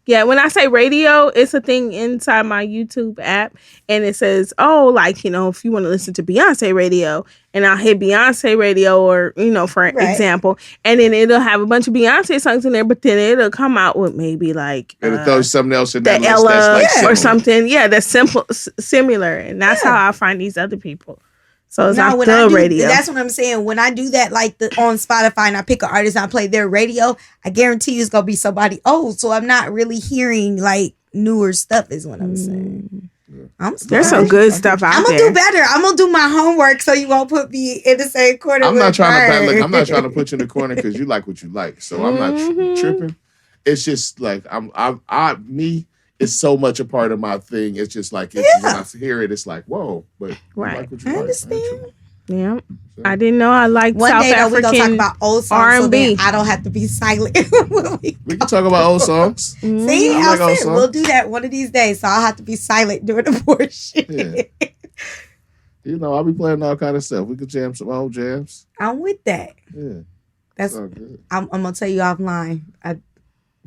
Yeah, when I say radio, it's a thing inside my YouTube app, and it says, oh, like, if you want to listen to Beyonce radio, and I'll hit Beyonce radio or, for example, and then it'll have a bunch of Beyonce songs in there, but then it'll come out with maybe like it'll throw something else in the that Ella list that's like or something. Yeah, that's similar, and that's how I find these other people. So it's not the radio. That's what I'm saying. When I do that, like on Spotify, and I pick an artist and I play their radio, I guarantee you it's gonna be somebody old. So I'm not really hearing like newer stuff. Is what I'm saying. There's some good stuff out there. I'm gonna do better. I'm gonna do my homework so you won't put me in the same corner. I'm not trying to put you in the corner because you like what you like. So I'm not tripping. It's just like it's so much a part of my thing. It's just like when I hear it, it's like, whoa. But right. Like what you I like. understand. Yeah. I didn't know I liked One South day though, we're gonna talk African about old songs R&B. so I don't have to be silent. We can talk about old songs. See, I like old songs. We'll do that one of these days. So I'll have to be silent during the portion. Yeah. I'll be playing all kind of stuff. We could jam some old jams. I'm with that. Yeah. That's all good. I'm gonna tell you offline. I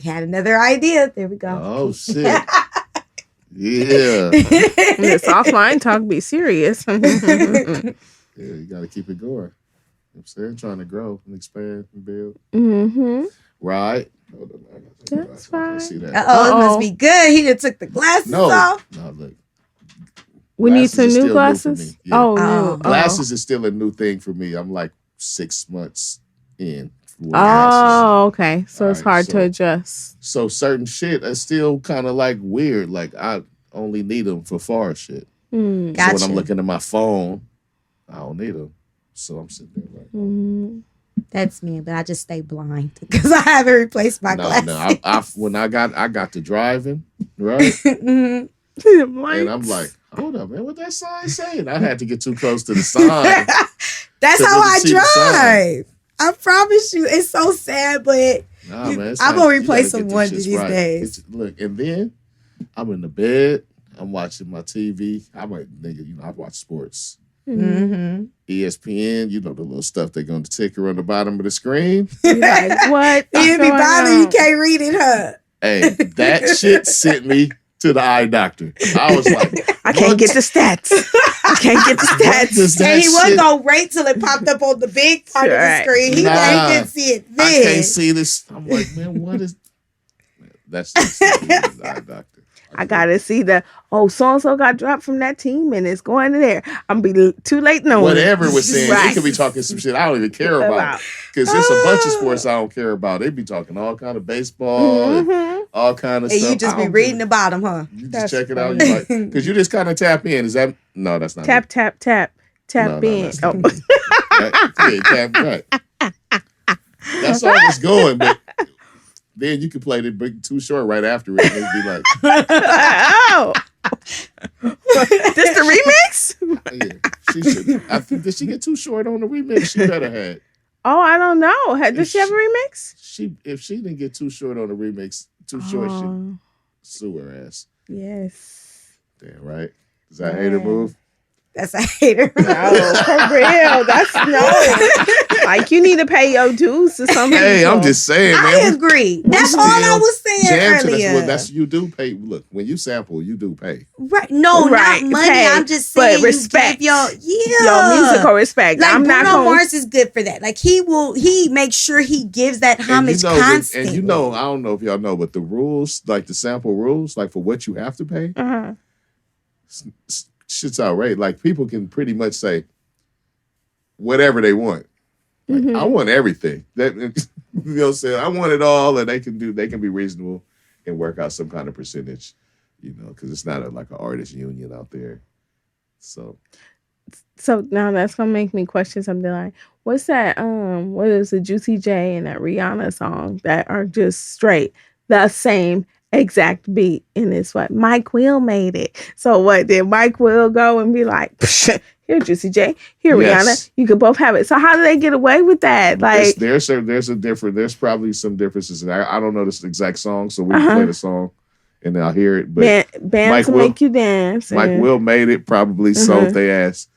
had another idea. There we go. Oh shit. Yeah. This offline talk be serious. Yeah, you got to keep it going. You know what I'm saying? Trying to grow and expand and build. Mm-hmm. Right. Hold on, I gotta take my That's glasses off. Let's fine. see that. It must be good. He just took the glasses off. No, look. We need Glasses some is new still glasses. for me. Yeah. Oh, Oh. new. Glasses is still a new thing for me. I'm like 6 months in. with Oh, glasses. okay. So it's Alright, hard so- to adjust. So certain shit is still kind of like weird. Like I only need them for far shit. Mm. So Gotcha. when I'm looking at my phone, I don't need them. So I'm sitting there like, Mm. That's me, but I just stay blind because I haven't replaced my glasses. no. When I got to driving, right, Mhm. and I'm like, hold up, man, what that sign saying? I had to get too close to the sign. That's To how really I see the sign. drive. I promise you, it's so sad, but Nah, man, it's I'm like, gonna you replace gotta them get one of shits these right. days. Look, and then I'm in the bed. I'm watching my TV. I'm like, nigga, I watch sports. Mm-hmm. ESPN, the little stuff they going to ticker on the bottom of the screen. You're like, what? You be bothered, you can't read it, huh? Hey, that shit sent me to the eye doctor. I was like, I can't what? get the stats. I can't get the What does stats. that And he wasn't shit- gonna wait till it popped up on the big part of the Right. screen. He Nah. didn't see it then. I can't see this. I'm like, man, what is? That's just the eye doctor. I gotta see so and so got dropped from that team and it's going to there. I'm be too late knowing. Whatever it was saying, Right. they could be talking some shit I don't even care about. Because there's a bunch of sports I don't care about. They be talking all kind of baseball and Mhm. all kind of And stuff. you just I be don't reading give- the bottom, huh? You just That's check it out. funny. You like, because you just kind of tap in. Is that no? That's not Tap, tap, tap, tap No, in. that's Oh. not yeah, tap right. That's all it's going, but then you can play the big Too Short right after it, and it'd be like, Oh. This the remix? yeah, she should. I think did she get Too Short on the remix? She better had. Oh, I don't know. Did she have a remix? If she didn't get Too Short on the remix, Too Short should Oh, sue her ass. yes. Damn right. Is that hater Yeah. move? That's a hater. No, for real. That's no. Like you need to pay your dues to some people. Hey, I'm just saying, I man. agree. That's all still I was saying Jam to earlier. well, that's you do pay. Look, when you sample, you do pay. Right? No, Right, not money. pay, I'm just but saying, respect. You give your Your musical respect. Like I'm Bruno not going. Mars is good for that. Like he makes sure he gives that homage constantly. And I don't know if y'all know, but the rules, like the sample rules, like for what you have to pay, Uh-huh. shit's outrageous. Like people can pretty much say whatever they want. Like, Mhm. I want everything. That you know what I'm saying? I want it all, and they can be reasonable and work out some kind of percentage, because it's not like an artist union out there. So So now that's gonna make me question something like, what's that? What is the Juicy J and that Rihanna song that are just straight the same exact beat? And it's what Mike Will made it. So what did Mike Will go and be like, here Juicy J, here Yes. Rihanna, you could both have it. So how do they get away with that? Like, there's probably some differences. I don't know this exact song, so we can Uh-huh. play the song and I'll hear it. But bands Mike to Will- make you dance. Mike and- Will made it, probably sold Mhm. their ass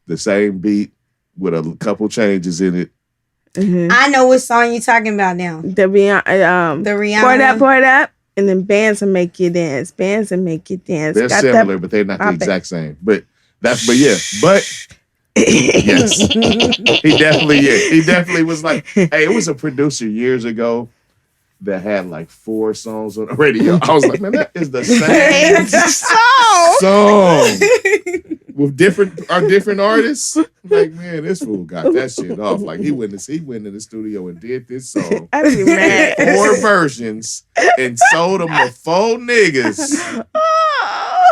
the same beat with a couple changes in it. Mhm. I know what song you're talking about now. The Rihanna, The Rihanna. pour it up, and then bands will make you dance. Bands will make you dance. They're Got similar, but they're not the bop it. exact same. But yes, he definitely was like, hey, it was a producer years ago that had like 4 songs on the radio. I was like, man, that is the same song with different artists. Like, man, this fool got that shit off. Like he went in the studio and did this song. I'd be mad. 4 versions and sold them to 4 niggas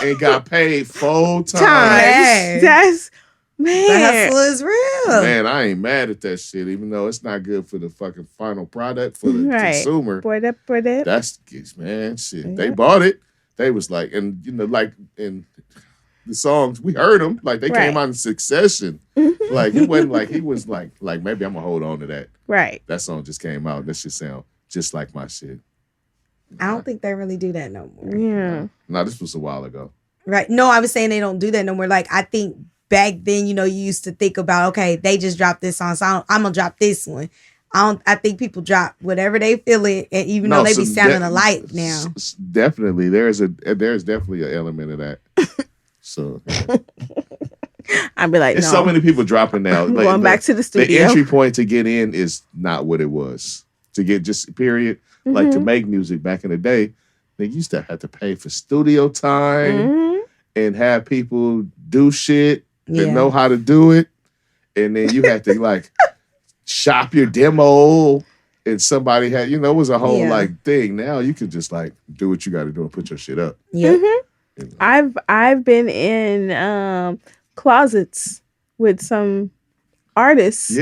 and got paid 4 times. Hey. That's The man. hustle is real. Man, I ain't mad at that shit, even though it's not good for the fucking final product for the Right. consumer. Pour it up. That's man, shit. Yeah. They bought it. They was like, and like in the songs we heard them, like they came Right. out in succession. Like it wasn't like he was like maybe I'm gonna hold on to that. Right. That song just came out. That shit sound just like my shit. I don't think they really do that no more. Yeah. No, this was a while ago. Right. No, I was saying they don't do that no more. Like, I think back then, you used to think about, okay, they just dropped this song, so I'm going to drop this one. I think people drop whatever they feel it, and even though they be sounding alike now. Definitely. There's definitely an element of that. So I'd be like, there's no. so many people dropping now. I'm Like, going back to the the studio. entry point to get in is not what it was. to get just period, like to make music back in the day, they used to have to pay for studio time and have people do shit and know how to do it. And then you had to like shop your demo and somebody had, it was a whole like thing. Now you can just like do what you got to do and put your shit up. Yeah. I've been in closets with some artists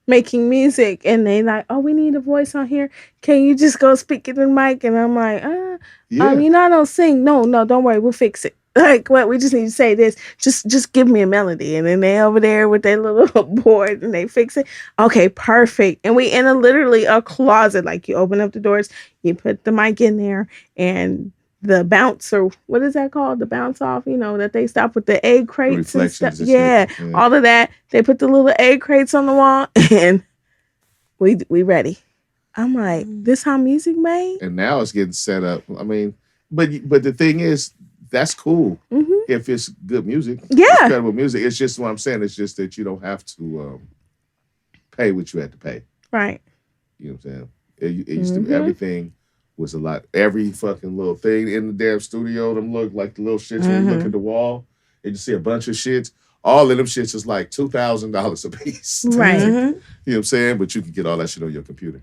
making music, and they like, oh, we need a voice on here. Can you just go speak it in the mic? And I'm like, I don't sing. No, don't worry, we'll fix it. Like, what? We just need to say this. Just give me a melody. And then they over there with their little board and they fix it. Okay, perfect. And we in literally a closet. Like, you open up the doors, you put the mic in there, and the bounce, or what is that called? The bounce off, that they stop with the egg crates and stuff. Yeah, all of that. They put the little egg crates on the wall, and we ready. I'm like, this how music made? And now it's getting set up. I mean, but the thing is, that's cool if it's good music. Yeah. Incredible music. It's just what I'm saying. It's just that you don't have to pay what you had to pay. Right. You know what I'm saying? It used to be everything was a lot. Every fucking little thing in the damn studio, them look like the little shits when you look at the wall and you see a bunch of shits. All of them shits is like $2,000 a piece. Right. You know what I'm saying? But you can get all that shit on your computer.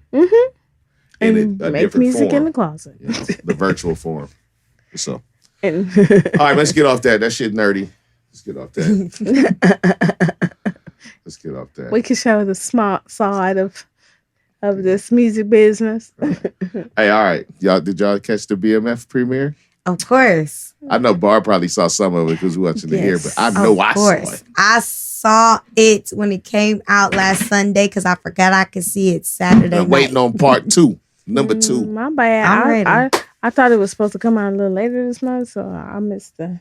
And make music in the closet. The virtual form. So. And all right, let's get off that. That shit nerdy. Let's get off that. Let's get off that. We can show the smart side of this music business. Hey, all right. Did y'all catch the BMF premiere? Of course. I know Barb probably saw some of it because we watching it here, but I know I saw it. I saw it when it came out last Sunday because I forgot I could see it Saturday I'm waiting on part 2, number 2. My bad. I thought it was supposed to come out a little later this month, so I missed the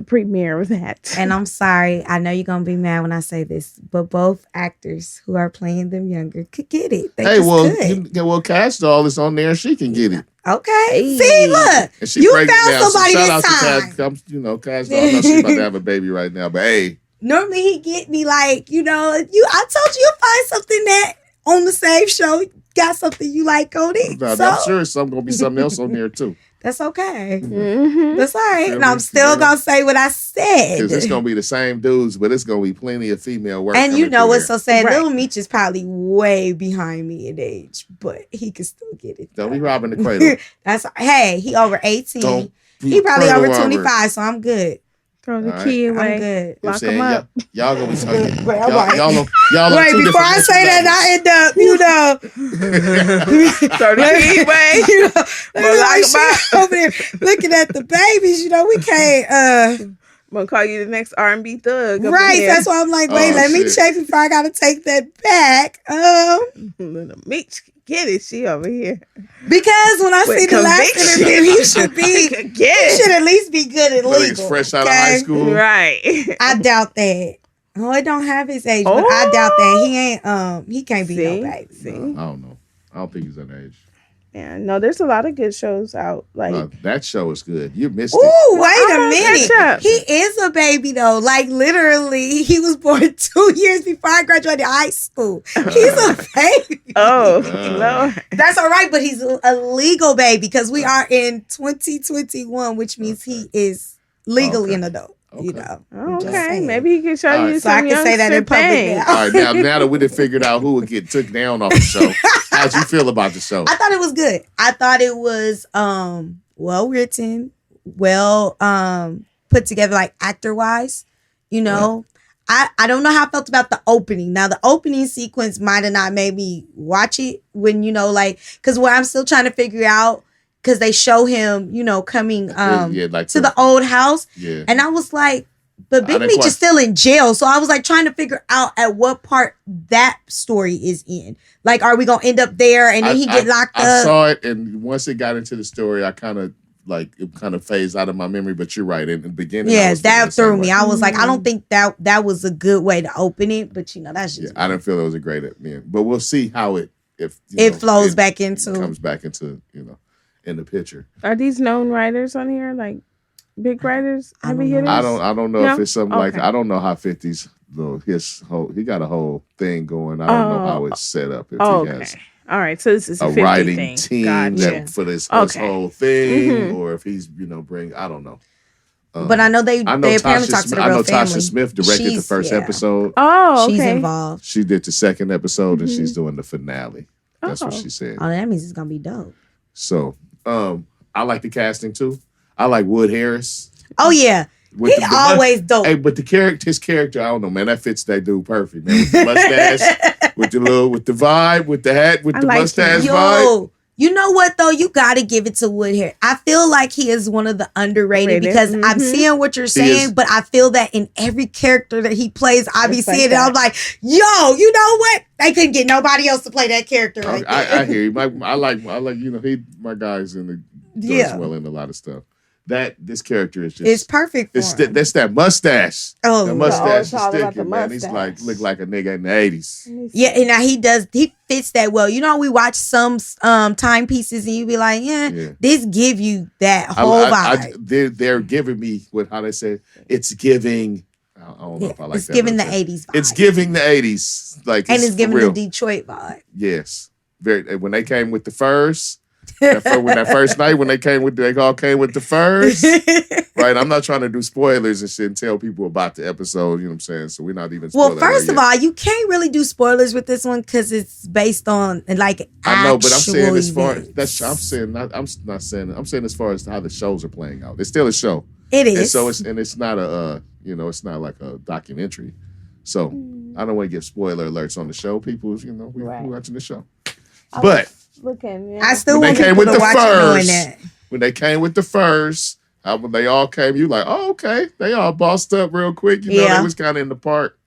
premiere of that. And I'm sorry. I know you're going to be mad when I say this, but both actors who are playing them younger could get it. They could. Cash Doll is on there. She can get it. Okay. See, look. You found somebody this time. Cash Doll. I know she's about to have a baby right now, but hey. Normally he get me like, I told you you'll find something that on the same show got something you like on it. No, I'm sure it's going to be something else on there too. That's okay. That's all right. And I'm still going to say what I said. Because it's going to be the same dudes, but it's going to be plenty of female work. And you know what's so sad? Right. Little Meech is probably way behind me in age, but he can still get it. Don't be robbing the cradle. Hey, he over 18. He probably over 25, so I'm good. Throw the key away. I'm good. Lock him up. Y'all gonna be talking. Y'all wait, before I say that, I end up, throw the key away. Over there looking at the babies. We can't. I'm gonna call you the next R&B thug. Right. That's why I'm like, wait, let me check before I gotta take that back. Little Meech get it. She over here. Because when I see the last interview, he should at least be good at legal. He's fresh out of high school. Right. I doubt that. Oh, it don't have his age, but I doubt that. He ain't he can't be no baby. No, I don't know. I don't think he's that age. Yeah, no, there's a lot of good shows out. Like that show is good. You missed it. Ooh, wait a minute. He is a baby though. Like literally, he was born 2 years before I graduated high school. He's a baby. Lord. That's all right, but he's a legal baby because we are in 2021, which means he is legally an adult. Okay, maybe he can show you so I can say that in public now. All right, now that we done figured out who would get took down off the show, how'd you feel about the show? I thought it was good. I thought it was well written, well put together, like actor wise. I don't know how I felt about the opening. Now the opening sequence might have not made me watch it when because what I'm still trying to figure out. Because they show him, coming to the old house. Yeah. And I was like, but Big Meech is still in jail. So I was like trying to figure out at what part that story is in. Like, are we going to end up there and then he get locked up? I saw it. And once it got into the story, I kind of phased out of my memory. But you're right. In the beginning. Yeah, that threw me. I was like, I don't think that was a good way to open it. But, that's just. Yeah, I didn't feel it was a great ending. But we'll see how it flows back into. Comes back into, in the picture. Are these known writers on here? Like big writers? Heavy hitters? I don't know if it's something like I don't know how 50's he got a whole thing going. I don't know how it's set up. If he has All right, so this is a a 50 writing thing. team Gotcha. that for this Okay. whole thing, Mhm. or if he's I don't know. But I know they apparently talked to the I know real family. Tasha Smith directed the She's- first yeah. episode. Oh, okay. She's involved. She did the second episode, and Mhm. she's doing the finale. That's what Oh. she said. Oh, that means it's gonna be dope. So, I like the casting too. I like Wood Harris. Oh yeah, With he the always dope. Hey, but his character, I don't know, man. That fits that dude perfect, man. With the mustache, with the vibe, with the hat, with I the like mustache him. vibe. Yo, you know what though? You got to give it to Wood Harris. I feel like he is one of the underrated Rated. because I'm Mhm. seeing what you're is. saying, but I feel that in every character that he plays, I be It's like seeing it. I'm that. like, yo, you know what? They couldn't get nobody else to play that character right there. I hear you. I like my guy's in the does Yeah. well in a lot of stuff. This character is just It's perfect for him. that's that mustache. Oh, The yeah. mustache it's is all about sticking, the man. He's mustache. look like a nigga in the 80s. Yeah, and now he fits that well. You know, we watch some timepieces and you be like, Yeah. this give you that whole vibe. They're giving me how they say it's giving. I don't know if I like It's that. giving the but 80s vibe. it's giving the 80s, like, and it's for giving real. the Detroit vibe. Yes, very. When they came with the furs, when that first night when they all came with the furs. Right, I'm not trying to do spoilers and shit and tell people about the episode. You know what I'm saying? So we're not even. Well, first of all, you can't really do spoilers with this one because it's based on like. I know, but I'm saying actual as far events. I'm saying as far as how the shows are playing out. It's still a show. It And is. so it's not it's not like a documentary. So I don't want to give spoiler alerts on the show. People, we're Right. watching the show. I But looking, yeah. I still when want they came people with to the watch it knowing furs, that. when they came with the furs, when they all came, you like, oh, okay. They all bossed up real quick. You know, Yeah. they was kind of in the park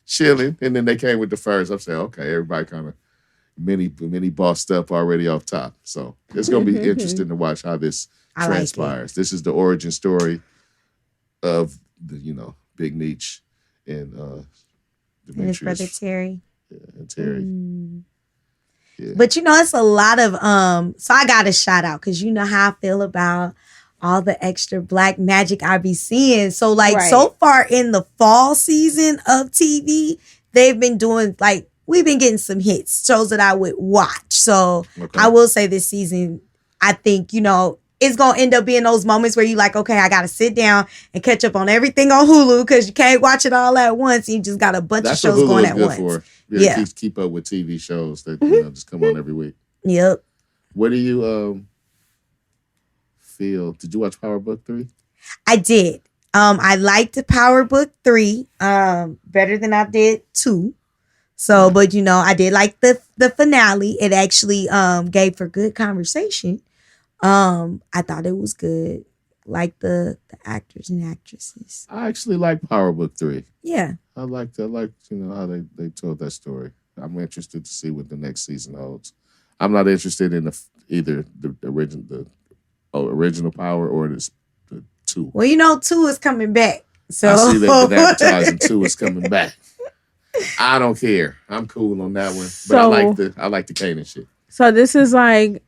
chilling. And then they came with the furs. I'm saying, okay, everybody kind of mini bossed up already off top. So it's going to be interesting to watch how this I like it. transpires. This is the origin story of the, Big Meech and And his brother Demetrius Terry. and Terry. Yeah. But it's a lot of so I got a shout out because you know how I feel about all the extra black magic I be seeing. So Right. so far in the fall season of TV, they've been doing we've been getting some hits, shows that I would watch. So Okay. I will say this season, I think, it's going to end up being those moments where you like, okay, I got to sit down and catch up on everything on Hulu because you can't watch it all at once. You just got a bunch That's of what shows Hulu going is at good once. for. Yeah. Keep up with TV shows that just come on every week. Yep. What do you feel? Did you watch Power Book 3? I did. I liked Power Book 3 better than I did 2. So, but I did like the finale. It actually gave for good conversation. I thought it was good. Like the actors and actresses. I actually like Power Book 3. Yeah. I liked how they told that story. I'm interested to see what the next season holds. I'm not interested in either the original Power or the 2. Well, 2 is coming back. So I see that advertising 2 is coming back. I don't care. I'm cool on that one. But I like the Kanan shit. So this is like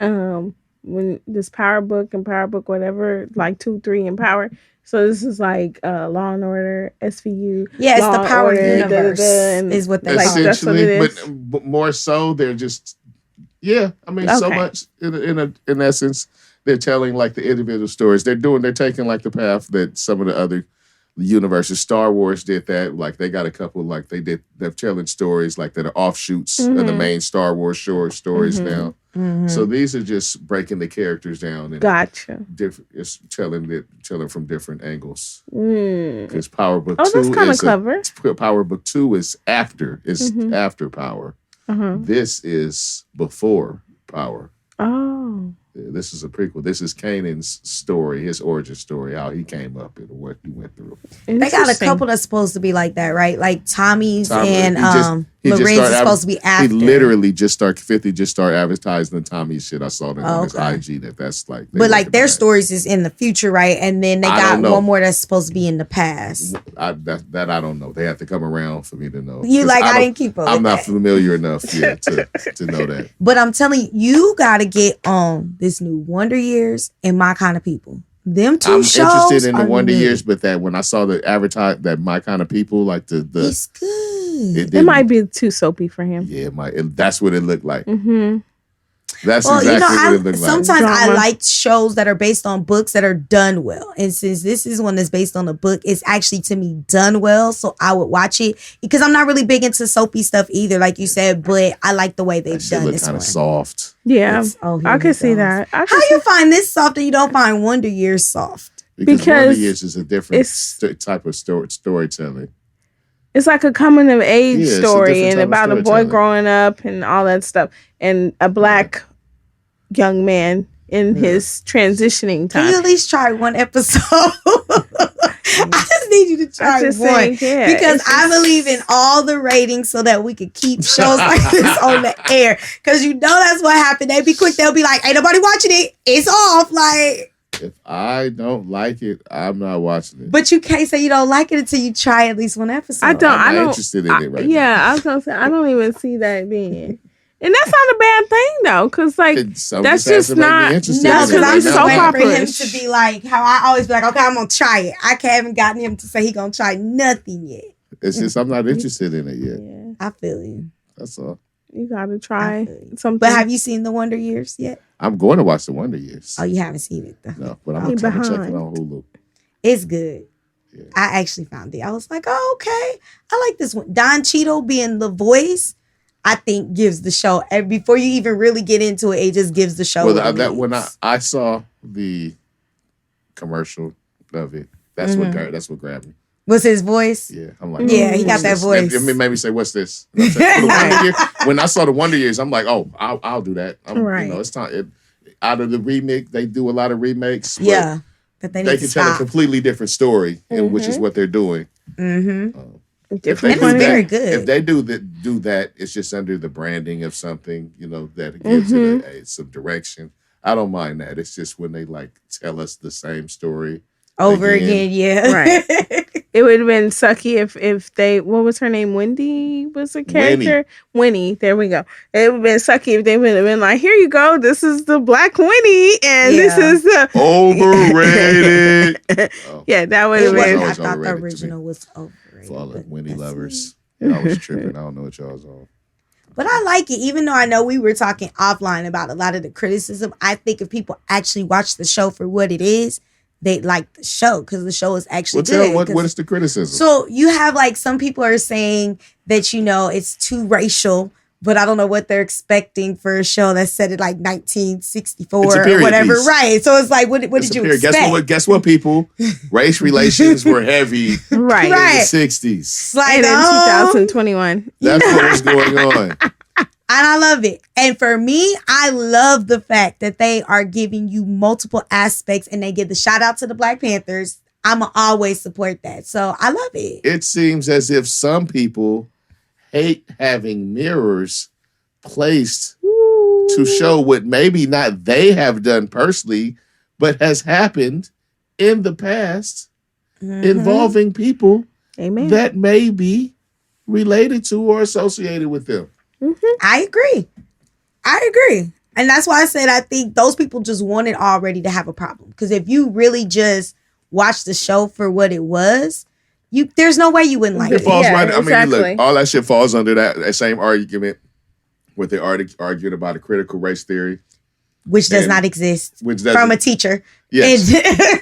when this Power Book and Power Book whatever, like 2, 3 and Power. So this is like Law and Order, SVU. yeah, it's Law the and Power Order, universe and is what they like, call it. that's what it Essentially, is. but more so, they're just so Okay. much in essence, they're telling like the individual stories. They're taking like the path that some of the other universes. Star Wars did that. Like they got a couple like they're telling stories like that are offshoots of the main Star Wars short stories now. So these are just breaking the characters down and Gotcha. different. It's telling from different angles. Mm. Because Power Book Oh, 2 that's kind of is clever. Power Book 2 is after Power. Uh-huh. This is before Power. Oh. This is a prequel. This is Kanan's story, his origin story, how he came up and what he went through. They got a Interesting. couple that's supposed to be like that, right? Like Tommy's and he just Lorenz is started supposed to be after. He literally just started 50 just started advertising the Tommy's shit. I saw that on his Okay. IG that's like But like their story. stories is in the future, right? And then they I got don't know. one more that's supposed to be in the past. That I don't know. They have to come around for me to know. You 'Cause like I don't- didn't keep up. I'm with not that. familiar enough yet to know that. But I'm telling you, you gotta get on this new Wonder Years and My Kind of People. Them 2 I'm shows interested in the are Wonder new. Years, but that when I saw the advertise that My Kind of People, like the It's good. It might be too soapy for him. yeah, that's what it looked like. Mm-hmm. That's Well, exactly what I it looks like. sometimes I Drama. like shows that are based on books that are done well. And since this is one that's based on a book, it's actually to me done well. So I would watch it because I'm not really big into soapy stuff either, like you said, but I like the way they've That shit done look this kind one. of soft. Yeah, It's- oh, here I we can see go. that. I How can you find this soft and you don't find Wonder Years soft? Because Because Wonder Years is a different it's- type of storytelling. It's like a coming of age Yeah, it's a story different and type of about a boy storytelling. growing up and all that stuff, and a black young man in his transitioning Can you time. at least try one episode? I just need you to try I just one. think, yeah, because it's I just- believe in all the ratings so that we could keep shows like this on the air. Because you know that's what happened. They be quick. They'll be like, ain't nobody watching it. It's off. Like, If I don't like it, I'm not watching it. but you can't say you don't like it until you try at least one episode. I don't. I'm I not don't. interested in it right now. yeah, I was gonna say I don't even see that being, and that's not a bad thing though, because like Some that's has to just make me not- interested No, in it because I'm right just now. waiting for him operas. to be like how I always be like, okay, I'm gonna try it. I haven't gotten him to say he gonna try nothing yet. It's just I'm not interested in it yet. yeah, I feel you. That's all. you gotta I try feel you. something. But have you seen the Wonder Years yet? I'm going to watch the Wonder Years. Oh, you haven't seen it though. No, but I'm He gonna check it behind. on Hulu. It's good. Yeah. I actually found it. I was like, oh, okay. I like this one. Don Cheadle being the voice, I think gives the show. And before you even really get into it, it just gives the show. Well, what it that when needs. I saw the commercial of it, that's what grabbed me. Was his voice? Yeah, I'm like, Yeah, he got what's that this? voice. It made me say, "What's this?" And I said, "The Wonder Year." When I saw the Wonder Years, I'm like, "Oh, I'll do that." Right. You know, it's time. Out of the remake, they do a lot of remakes. but Yeah. But they need they to can tell a stop. completely different story, and which is what they're doing. Mm-hmm. If Different they And do it's that, very good. if they do that, it's just under the branding of something, you know, that gives it some direction. I don't mind that. It's just when they like tell us the same story Over again, yeah. Right. It would have been sucky if they, what was her name? Wendy was a character? Winnie. There we go. It would have been sucky if they would have been like, here you go. This is the black Winnie. And this Yeah. is the. Overrated. Oh, Yeah, that would It have was, been. I always thought the overrated to me. original was overrated. for all the but Winnie that's lovers. me. I was tripping. I don't know what y'all's on. But I like it, even though I know we were talking offline about a lot of the criticism. I think if people actually watch the show for what it is, they like the show because the show is actually Well, good. tell what 'Cause- is the criticism? So you have like some people are saying that, you know, it's too racial, but I don't know what they're expecting for a show that's set at like 1964 It's a or period whatever. piece. Right. So it's like, what It's did a you period. expect? Guess what, people? Race relations were heavy Right. in Right. the 60s. It's like, And in 2021. That's what was going on. And I love it. And for me, I love the fact that they are giving you multiple aspects and they give the shout out to the Black Panthers. I'ma always support that. So I love it. It seems as if some people hate having mirrors placed to show what maybe not they have done personally, but has happened in the past Mhm. involving people Amen. that may be related to or associated with them. I agree. And that's why I said I think those people just wanted already to have a problem. Because if you really just watch the show for what it was, there's no way you wouldn't like It it. falls Yeah, right. I mean, exactly. look, all that shit falls under that same argument where they argued about a critical race theory, Which does And- not exist which from doesn't, a teacher. yes,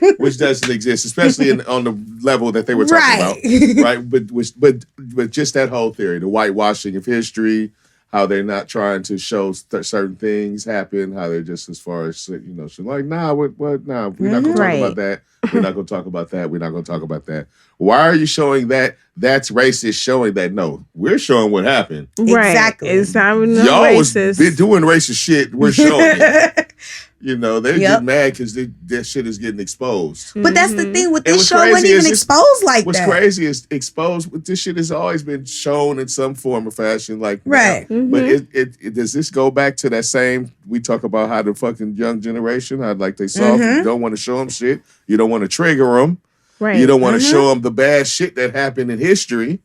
And- which doesn't exist, especially on the level that they were talking about, right? But just that whole theory, the whitewashing of history, how they're not trying to show certain things happen, how they're just as far as shit like, nah, what, nah, we're not going to talk Right. about that. We're not going to talk about that. We're not going to talk about that. Why are you showing that? That's racist. Showing that no, we're showing what happened. Right. Exactly. It's not even no Y'all was racist. been doing racist shit. We're showing it. They're Yep. getting mad because that shit is getting exposed. But that's the thing with And this what's show, wasn't crazy even is it's- exposed like What's that. crazy is exposed. This shit has always been shown in some form or fashion, like Right. now. But it does this go back to that same? We talk about how the fucking young generation, how like they soft. You don't want to show them shit. You don't want to trigger them. Right. You don't want to show them the bad shit that happened in history.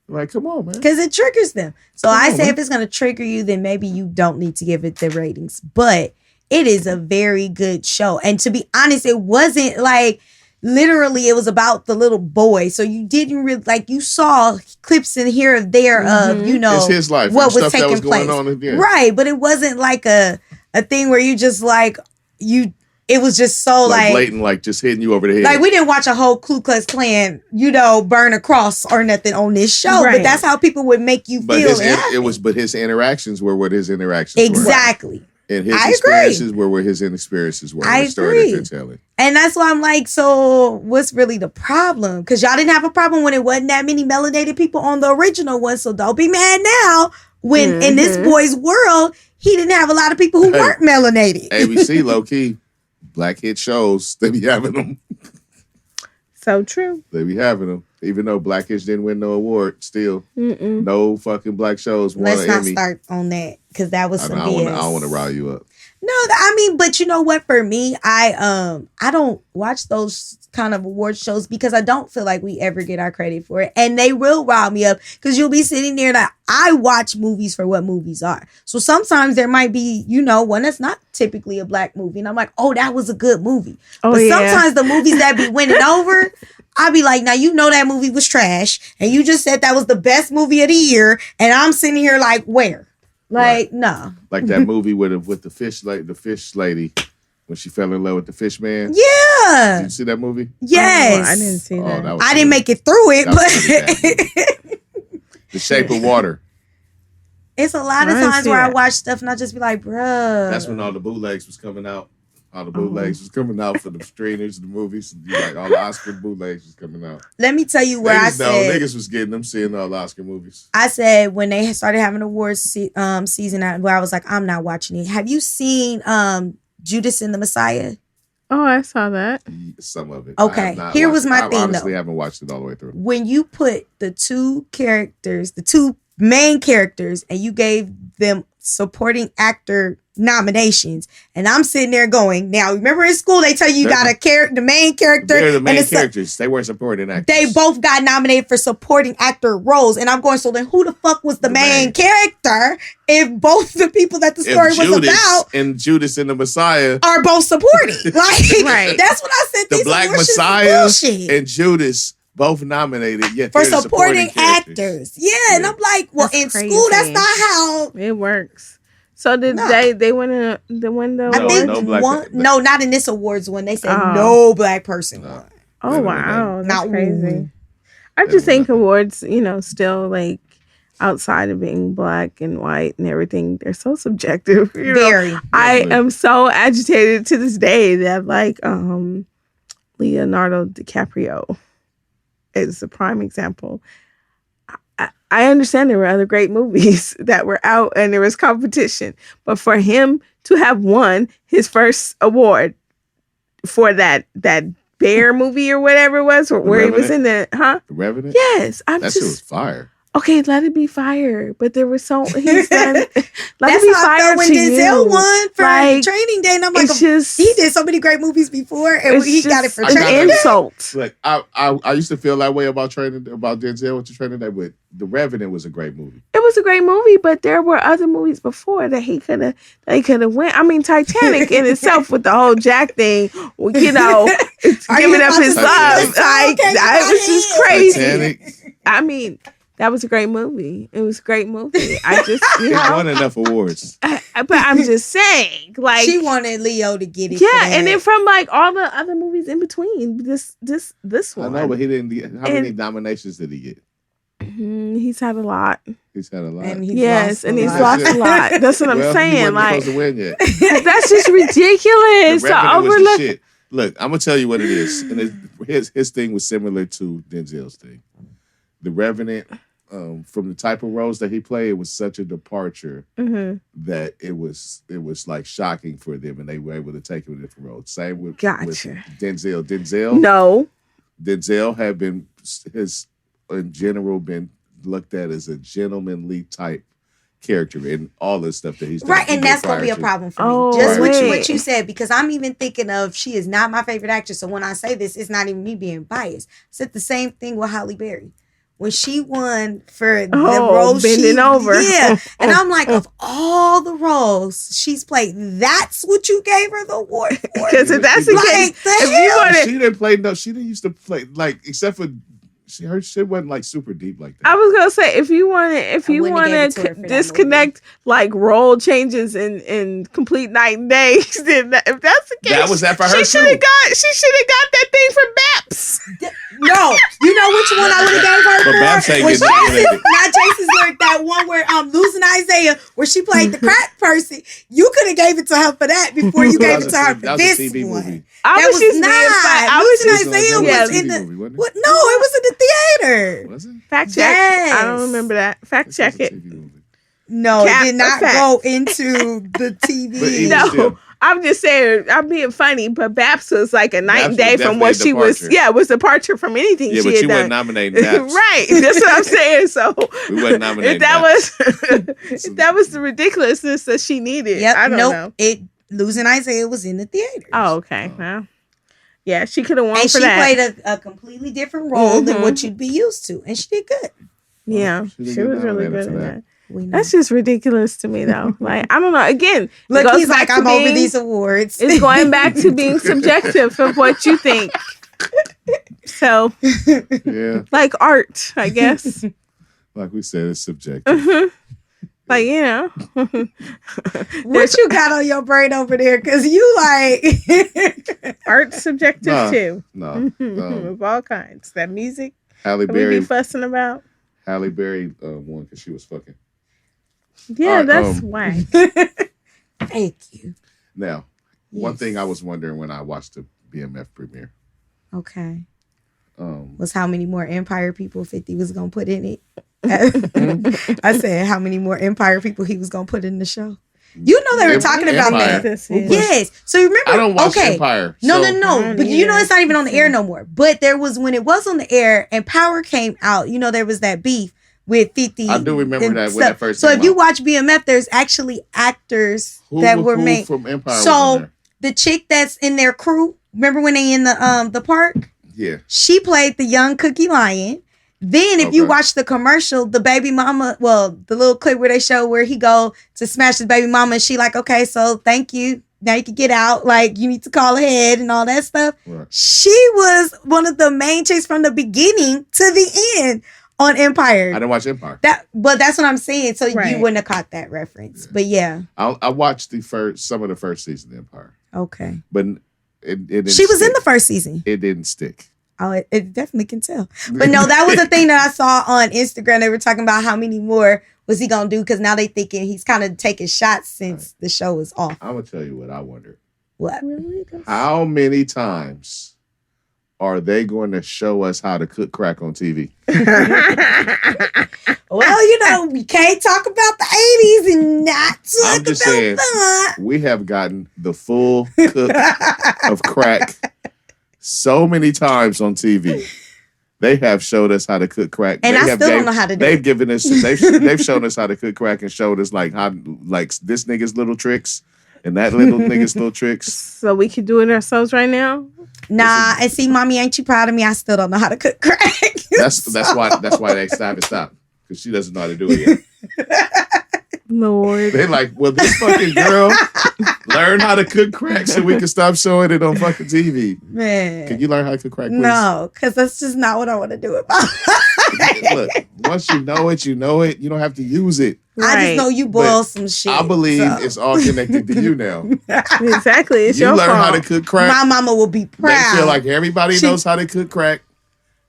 Like, come on, man. Because it triggers them. So Come I on, say man. if it's going to trigger you, then maybe you don't need to give it the ratings. But it is a very good show. And to be honest, it wasn't like literally it was about the little boy. So you didn't really like you saw clips in here or there of, It's his life. what and was stuff taking that was place. going on. Yeah. Right. But it wasn't like a a thing where you just like it was just so like blatant, like just hitting you over the head. Like we didn't watch a whole Ku Klux Klan, burn a cross or nothing on this show, Right. but that's how people would make you but feel. But his interactions were what his interactions were. Exactly. And his I experiences were where his experiences were. I the story agree. that they're telling. And that's why I'm like, so what's really the problem? Because y'all didn't have a problem when it wasn't that many melanated people on the original one. So don't be mad now when in this boy's world, he didn't have a lot of people who weren't melanated. ABC, low key, black hit shows, they be having them. So true. They be having them. Even though Blackish didn't win no award, still, no fucking black shows won Let's an not Emmy. start on that because that was some I BS. don't want to rile you up. No, I mean, but you know what? For me, I don't watch those kind of award shows because I don't feel like we ever get our credit for it, and they will rile me up because you'll be sitting there like I watch movies for what movies are. So sometimes there might be, one that's not typically a black movie, and I'm like, oh, that was a good movie. Oh, but yeah. sometimes the movies that be winning over, I'll be like, now that movie was trash, and you just said that was the best movie of the year, and I'm sitting here like, where? Like, no. Like that movie with the fish lady when she fell in love with the fish man. Yeah. Did you see that movie? Yes. Oh, I didn't see that. I didn't make it through it, but The Shape of Water. It's a lot of times where I watch stuff and I just be like, bruh. That's when all the bootlegs was coming out. All the bootlegs was coming out for the streamers, the movies, and all the Oscar bootlegs was coming out. Let me tell you where niggas was getting them, seeing all the Oscar movies. I said when they started having awards season, where I was like, I'm not watching it. Have you seen Judas and the Messiah? Oh, I saw that. Some of it. Okay, here was my thing. Honestly, though. haven't watched it all the way through. When you put the two main characters, and you gave them supporting actor nominations, and I'm sitting there going, now remember in school they tell you got the main character. They're the main characters. They weren't supporting actors. They both got nominated for supporting actor roles, and I'm going, so then who the fuck was the main character if both the people that the story was about and Judas and the Messiah are both supporting? Like, right. That's what I said. The Black Messiah and Judas both nominated for supporting actors. Yeah, and I'm like, well, in school that's not how it works. So did they win the window? I think no, not in this awards one. They said no black person won. Oh wow, that's not crazy. I just think awards, still like outside of being black and white and everything, they're so subjective. Very. I am so agitated to this day that like Leonardo DiCaprio is a prime example. I understand there were other great movies that were out and there was competition, but for him to have won his first award for that bear movie or whatever it was, where he was in the The Revenant? Yes, that shit was fire. Okay, let it be fire. But there was he's done. Let That's it be how I fire felt when Denzel won for Training Day, and I'm like, he did so many great movies before, and he got it for Training Day. Insult. Like I used to feel that way about Denzel with Training Day, but The Revenant was a great movie. It was a great movie, but there were other movies before that he could have went. I mean, Titanic in itself with the whole Jack thing, giving up his love. Like that was just crazy. Titanic. I mean, that was a great movie. It was a great movie. I just, It won enough awards. But I'm just saying, like she wanted Leo to get it. Yeah, and then from like all the other movies in between, this one. I know, but he didn't get. How many nominations did he get? He's had a lot. He's had a lot. And he's lost a lot. That's what I'm saying. He wasn't like, supposed to win yet. That's just ridiculous. The was the shit. Look, I'm gonna tell you what it is. And his thing was similar to Denzel's thing. The Revenant, from the type of roles that he played, it was such a departure that it was like shocking for them, and they were able to take him a different role. Same with Denzel. Denzel had been in general been looked at as a gentlemanly type character in all the stuff that he's done. Right, and that's gonna be a problem for me. Just what you said, because I'm even thinking of, she is not my favorite actress. So when I say this, it's not even me being biased. I said the same thing with Halle Berry. When she won for the role, bending over. Yeah. And I'm like, of all the roles she's played, that's what you gave her the award for. Because if that's the case, she didn't play. No, she didn't used to play, like, except for her shit wasn't like super deep like that. I was gonna say if you want wouldn't have gave it to her for that disconnect like role changes in complete night and day, then if that's the case, That was that for her She too. should have got that thing from Baps. No, you know which one I would have gave her But for? Babs ain't Was getting Jason's, nominated. not Jason's lyric, that one where losing Isaiah, where she played the crack person. You could have gave it to her for that before you gave it to her for That was a this TV one. movie. I That was was just not. being fun. I was Losing just Isaiah That was a in TV the. movie, wasn't it? What? No, it was in the theater. Was it? fact check. Yes. I don't remember that. Fact This check was a it. TV movie. No, Cap it did or not fact? go into the But TV. even No, still. I'm just saying. I'm being funny, but Baps was like a night and Baps was day from what definitely she a was. departure. Yeah, it was departure from anything Yeah, she but had you done. wasn't nominating Babs. Right, that's what I'm saying. So We wasn't nominating if that Babs. was if that was the ridiculousness that she needed, Yep. I don't Nope. know. It losing Isaiah was in the theater. Oh, okay. Well, yeah, she could have won And for she that. played a completely different role than Mhm. what you'd be used to, and she did good. Yeah, She didn't she get was really nominated good for in that. that. We know. That's just ridiculous to me, though. Like, I don't know. Again, it Look, goes he's back like, to I'm over being- these awards. It's going back to being subjective of what you think. So, Yeah, like art, I guess. like we said, it's subjective. Mhm. Like, you know. What you got on your brain over there? Because you like Art's subjective Nah. too. No, Of all kinds. That music Halle that we be Berry. fussing about. Halle Berry won because she was fucking. Yeah, All right, that's why. Thank you. Now, one Yes. thing I was wondering when I watched the BMF premiere, Okay. um, Was how many more Empire people 50 was gonna put in it? I said how many more Empire people he was gonna put in the show. You know they were talking about Empire. that. This Who is- put- Yes. So you remember? I don't watch okay. Empire. No, so- no, no. Oh, But you know yeah. it's not even on the air no more. But there was when it was on the air and Power came out. You know there was that beef with 50. I do remember and that when stuff. that first So came if you out. watch BMF, there's actually actors that were made. from Empire. So- was in there? The chick that's in their crew. Remember when they in the park? Yeah, She played the young Cookie Lion. Then if you Okay. watch the commercial, the baby mama, well, the little clip where they show where he go to smash his baby mama, and she like, okay, so thank you. Now you can get out. Like you need to call ahead and all that stuff. right. She was one of the main chicks from the beginning to the end on Empire. I didn't watch Empire. But that's what I'm saying. So Right. you wouldn't have caught that reference. But yeah, I watched some of the first season of Empire, okay. but it didn't She was in stick. the first season. It didn't stick. Oh, it definitely can tell. But no, that was a thing that I saw on Instagram. They were talking about how many more was he gonna do because now they thinking he's kind of taking shots since the show is off. I'm gonna tell you what I wondered. What? Really? That's- How many times are they going to show us how to cook crack on TV? Well, you know, we can't talk about the 80s and not I'm talk just about saying, that. we have gotten the full cook of crack so many times on TV. They have showed us how to cook crack. And They I have still don't gave- know how to do They've it. given us. They've shown us how to cook crack and showed us like this nigga's little tricks and that little nigga's little tricks. So we can do it ourselves right now? Nah, and see, mommy, ain't you proud of me? I still don't know how to cook crack. That's why they haven't stopped because she doesn't know how to do it yet. Lord. They're like, well, this fucking girl learn how to cook crack so we can stop showing it on fucking TV. Man. Can you learn how to cook crack, please? No, because that's just not what I want to do with my life. Look, once you know it, you know it. You don't have to use it. I just know you boil But some shit. I believe so. it's all connected to you now. Exactly. It's You your learn fault. how to cook crack. My mama will be proud. They feel like everybody She- knows how to cook crack,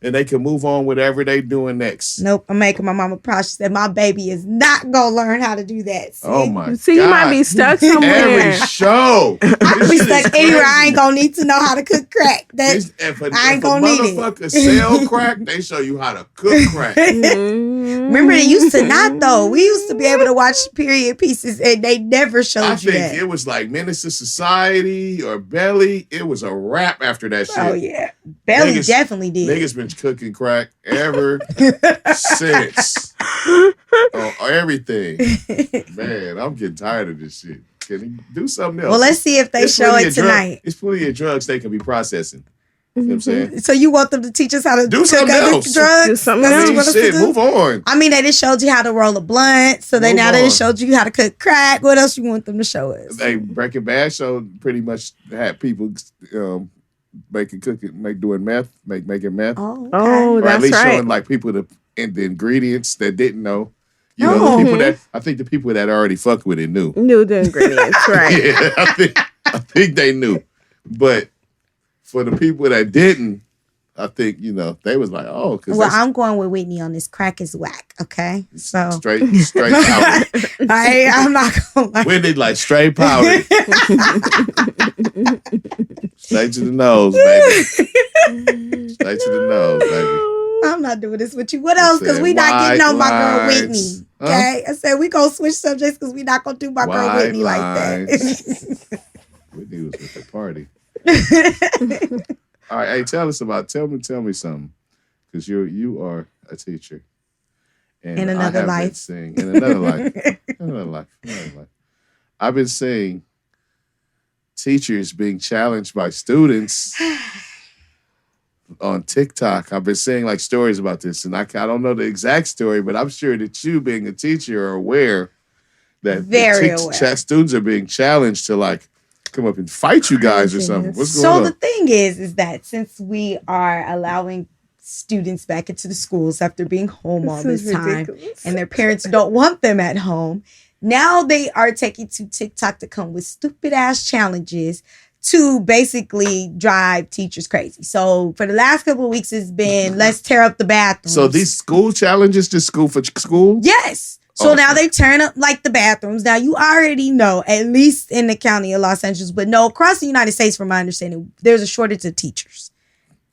and they can move on whatever they doing next. Nope, I'm making my mama proud. She said my baby is not gonna learn how to do that. See? Oh my See, you might God. be stuck Every somewhere. show. I This be shit is stuck anywhere. I crazy. ain't gonna need to know how to cook crack. If a I ain't gonna need it. motherfucker sell crack, they show you how to cook crack. Remember, they used to not though. We used to be able to watch period pieces, and they never showed I you think that. it was like Menace to Society or Belly. It was a wrap after that shit. Oh yeah, Belly Niggas- definitely did. Niggas been cooking crack ever since. On everything. Man, I'm getting tired of this shit. Can he do something else? Well, let's see if they There's show plenty it of drug- tonight. There's plenty of drugs they can be processing. You know what I'm saying? So you want them to teach us how to Do cook something other else. drugs? Do something That's I what mean, you want us to shit, do? move on. I mean, they just showed you how to roll a blunt. So they Move now they just on. showed you how to cook crack. What else you want them to show us? They Breaking Bad show pretty much had people doing meth, making meth. Oh, okay. Oh, Or at that's least right. showing like people the ingredients that didn't know. You know, the people that I think the people that already fucked with it knew. Knew the ingredients, right? Yeah, I think they knew. But for the people that didn't, I think, they was like, oh, because Well, I'm going with Whitney on this. Crack is whack. Okay, so straight powder. I'm not gonna lie. Whitney like straight powder. Straight to the nose, baby. Straight to the nose, baby. I'm not doing this with you. What else? Because we not getting on my girl Whitney. Okay, I said we gonna switch subjects because we not gonna do my girl Whitney like that. Whitney was with the party. All right, hey, tell me something, because you are a teacher, and In another I have life. been seeing in another life. I've been seeing teachers being challenged by students on TikTok. I've been seeing like stories about this, and I don't know the exact story, but I'm sure that you, being a teacher, are aware that Very aware. Students are being challenged to like come up and fight you guys or something. What's going So on? the thing is that since we are allowing students back into the schools after being home all this time, and their parents don't want them at home, now they are taking to TikTok to come with stupid ass challenges to basically drive teachers crazy. So for the last couple of weeks, it's been let's tear up the bathrooms. So these school challenges to school for school? Yes. So now they turn up like the bathrooms. Now you already know, at least in the county of Los Angeles, but no, across the United States, from my understanding, there's a shortage of teachers.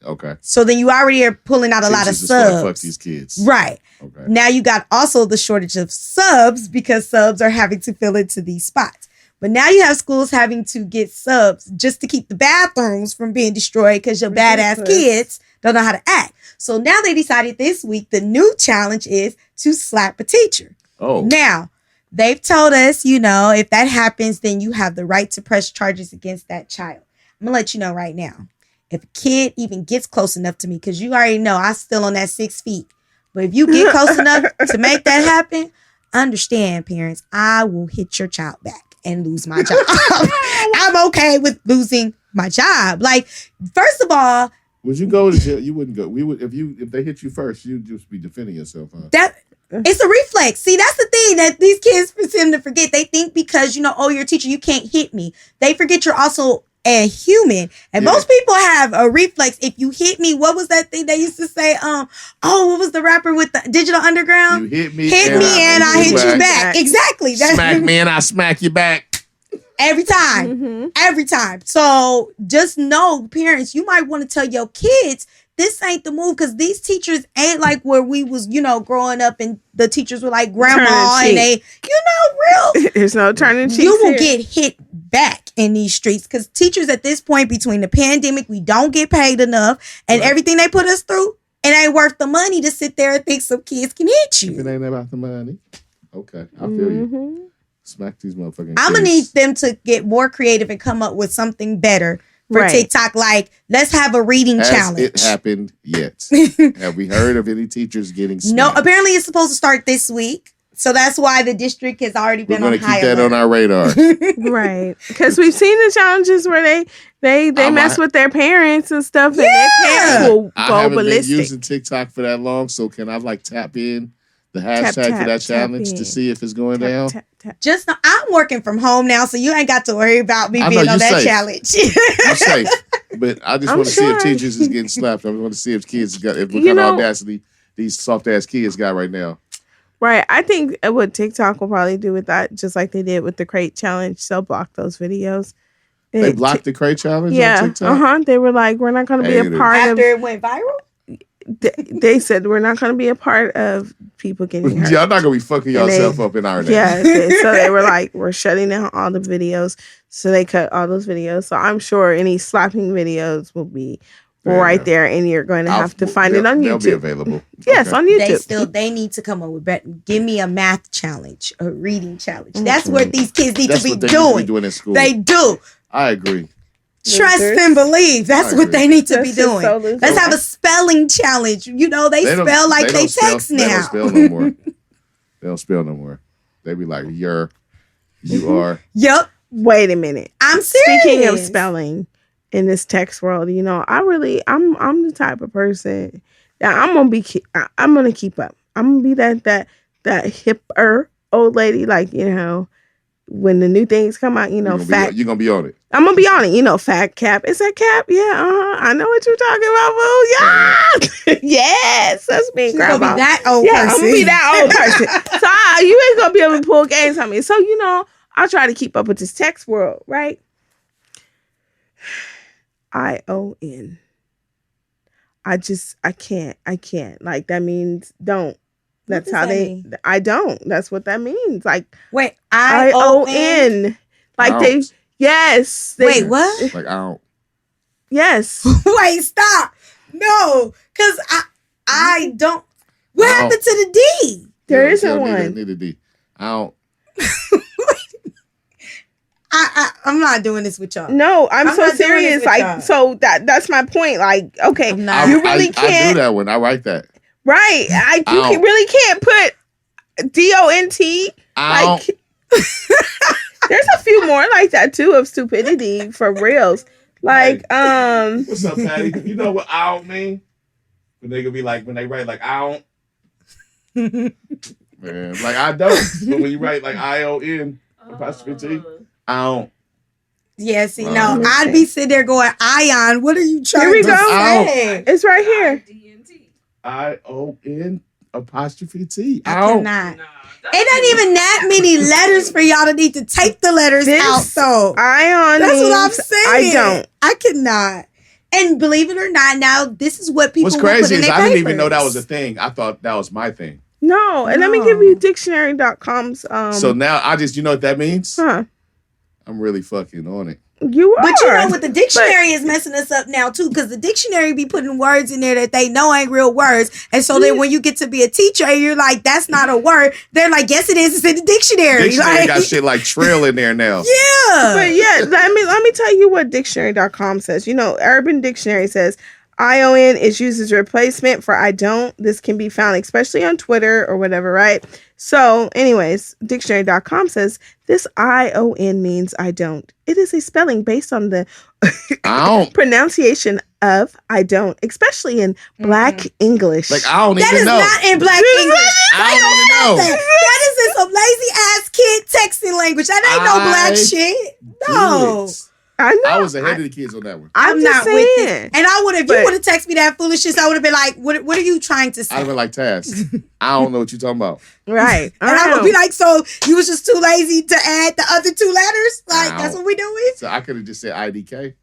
Okay. So then you already are pulling out a lot of Teachers just wanna subs. fuck these kids. Right. Okay. Now you got also the shortage of subs because subs are having to fill into these spots. But now you have schools having to get subs just to keep the bathrooms from being destroyed because your badass kids don't know how to act. So now they decided this week the new challenge is to slap a teacher. Oh. Now, they've told us, if that happens, then you have the right to press charges against that child. I'm going to let you know right now. If a kid even gets close enough to me, because you already know I'm still on that 6 feet. But if you get close enough to make that happen, understand, parents, I will hit your child back and lose my job. I'm okay with losing my job. Like, first of all, would you go to jail? You wouldn't go. We would if they hit you first, you'd just be defending yourself, huh? It's a reflex. See, that's the thing that these kids seem to forget. They think because, you're a teacher, you can't hit me. They forget you're also a human. And most people have a reflex. If you hit me, what was that thing they used to say? What was the rapper with the Digital Underground? You hit me and I hit you back. Exactly. Smack me and I smack you back. Every time. Mm-hmm. Every time. So just know, parents, you might want to tell your kids this ain't the move, because these teachers ain't like where we was, growing up and the teachers were like grandma and they, real. There's no turning cheeks. You will get hit back in these streets because teachers at this point, between the pandemic, we don't get paid enough, and everything they put us through, it ain't worth the money to sit there and think some kids can hit you. If it ain't about the money. Okay, I feel you. Smack these motherfucking I'm going to kids. need them to get more creative and come up with something better for TikTok. Like, let's have a reading challenge. Has it happened yet? Have we heard of any teachers getting smacked? No, apparently it's supposed to start this week. So that's why the district has already been on high We're going to keep that on our radar. Right. Because we've seen the challenges where they mess with their parents and stuff, and their parents will I go haven't ballistic. been using TikTok for that long, so can I tap in the hashtag for that challenge to see if it's going down? Just know, I'm working from home now, so you ain't got to worry about me being on that challenge. You're safe. But I just want to see if teachers is getting slapped. I want to see if kids got what kind of audacity these soft ass kids got right now. Right. I think what TikTok will probably do with that, just like they did with the crate challenge, they'll block those videos. They blocked the crate challenge on TikTok? They were like, we're not going to be a part of... After it went viral? They said we're not going to be a part of people getting hurt. Y'all not going to be fucking yourself up in our name. Yeah. So they were like, we're shutting down all the videos. So they cut all those videos. So I'm sure any slapping videos will be right there, and you're going to have to find it on YouTube. They'll be available. Yes, on YouTube. They need to come up with better. Give me a math challenge, a reading challenge. That's what these kids need to be doing. In school. They do. I agree. Trust and believe. That's what they need to be doing. Let's have a spelling challenge. They spell like they text now. They don't spell no more. They don't spell no more. They be like, you are. Yep. Wait a minute. I'm serious. Speaking of spelling, in this text world. You know, I'm the type of person that I'm gonna keep up. I'm gonna be that hipper old lady, like, you know, when the new things come out, you know, You're gonna be on it. I'm gonna be on it, you know, fat cap. Is that cap? Yeah, I know what you're talking about, boo. Yeah. Yes, that's me, She's grandma. gonna be that old person. I'm gonna be that old person. So you ain't gonna be able to pull games on me. So, you know, I'll try to keep up with this text world, right? ION. I can't. Like, that means don't. That's how mean? I don't. That's what that means. Like, Wait, ION. Like, yes. Wait, what? Like, I don't. Yes. Wait, stop. No, because I don't. What I happened to the D? There You isn't don't one. Need a D. I don't. I'm not doing this with y'all. No, I'm so not doing serious. this with Like, y'all. so that's my point. Like, okay, I'm not. you really I can't. do that one. I write that. Right. You don't. really can't put DONT. I Like, there's a few more like that too of stupidity for reals. Like, What's up, Patty? You know what I don't mean? When they gonna be like, when they write like I don't. Man, like I don't. But when you write like ION apostrophe T, I don't. Yeah, see, no, I'd be sitting there going, Ion, what are you trying Here we to go. say? it's right here. ION apostrophe T. I cannot. It ain't even that many letters for y'all to need to take the letters out, though. ION. That's what I'm saying. I don't. I cannot. And believe it or not, now this is what people What's will put crazy in is their I didn't even know that papers. was a thing. I thought that was my thing. No, and let me give you dictionary.com's. So now you know what that means? Huh? I'm really fucking on it. You are. But you know what, the dictionary is messing us up now too, because the dictionary be putting words in there that they know ain't real words, and so then when you get to be a teacher, and you're like, "That's not a word." They're like, "Yes, it is. It's in the dictionary." Dictionary Like, got shit like trail in there now. yeah. But yeah, let me tell you what dictionary.com says. You know, Urban Dictionary says ION is used as a replacement for I don't. This can be found especially on Twitter or whatever, right? So, anyways, dictionary.com says this ION means I don't. It is a spelling based on the I don't. pronunciation of I don't, especially in Black English. Like I don't That even is know. not in Black English. I don't even know. That is in some lazy ass kid texting language. That ain't no Black shit. No. Dude, I know. I was ahead of the kids on that one. I'm just not with saying. this. And I would have, if you would have texted me that foolishness, I would have been like, what are you trying to say? I'd have been like, Taz, I don't know what you're talking about. Right. And I would be like, so you was just too lazy to add the other two letters? Like, that's what we doing? So I could have just said IDK.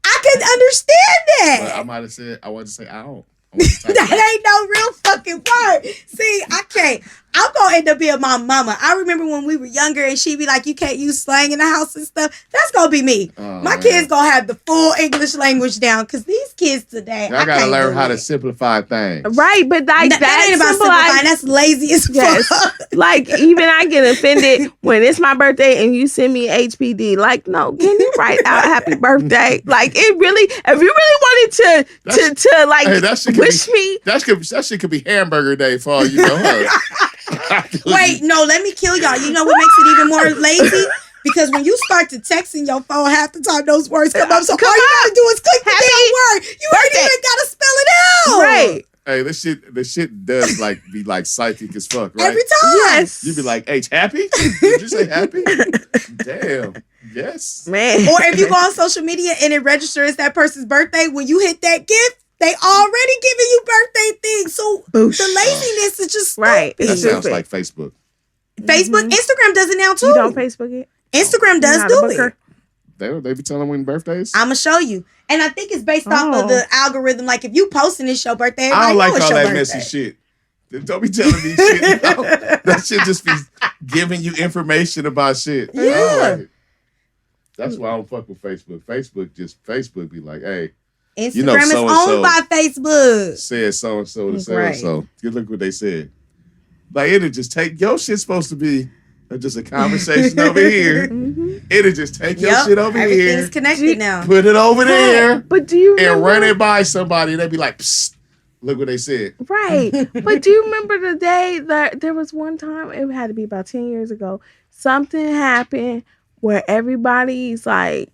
I could understand But I that. might have said, I wanted to say I don't. That ain't no real fucking word. See, I can't. I'm gonna end up being my mama. I remember when we were younger and she'd be like, you can't use slang in the house and stuff. That's gonna be me. My kids gonna have the full English language down because these kids today, I gotta learn how to simplify things. Right, but like that ain't about simplifying. That's lazy as Yes. fuck. Like, even I get offended when it's my birthday and you send me HPD. Like, no, can you write out happy birthday? Like, it really, if you really wanted to like, Hey, that shit could wish be, me. that shit could be hamburger day for all you know. Wait, no, let me kill y'all. You know what makes it even more lazy? Because when you start to text in your phone, half the time those words come up. So all you gotta do is click the damn word. You ain't even gotta spell it out. Right. Hey, the shit does like be like psychic as fuck, right? Every time. Yes. You be like, H, happy? Did you say happy? Damn. Yes. Man. Or if you go on social media and it registers that person's birthday, when you hit that gift, they already giving you birthday things. So Boosh. the laziness is just Right. stupid. That sounds like Facebook. Facebook, Instagram does it now too. You don't Facebook it? Instagram does Not a do booker? it. They be telling when birthdays? I'm gonna show you, and I think it's based off of the algorithm. Like if you posting it's your birthday, I don't everybody like know it's all your that birthday. messy shit. Don't be telling me shit. No. That shit just be giving you information about shit. I don't like it. That's why I don't fuck with Facebook. Facebook be like, hey, Instagram you know, is so-and-so owned by Facebook. said so and so to so Right. and so. You look what they said. Like it'll just take your shit's supposed to be just a conversation over here. It'll just take your shit over Everything's here, connected now. put it over there, But do you and remember? run it by somebody. And they be like, psst, look what they said. Right. But do you remember the day that there was one time, it had to be about 10 years ago, something happened where everybody's like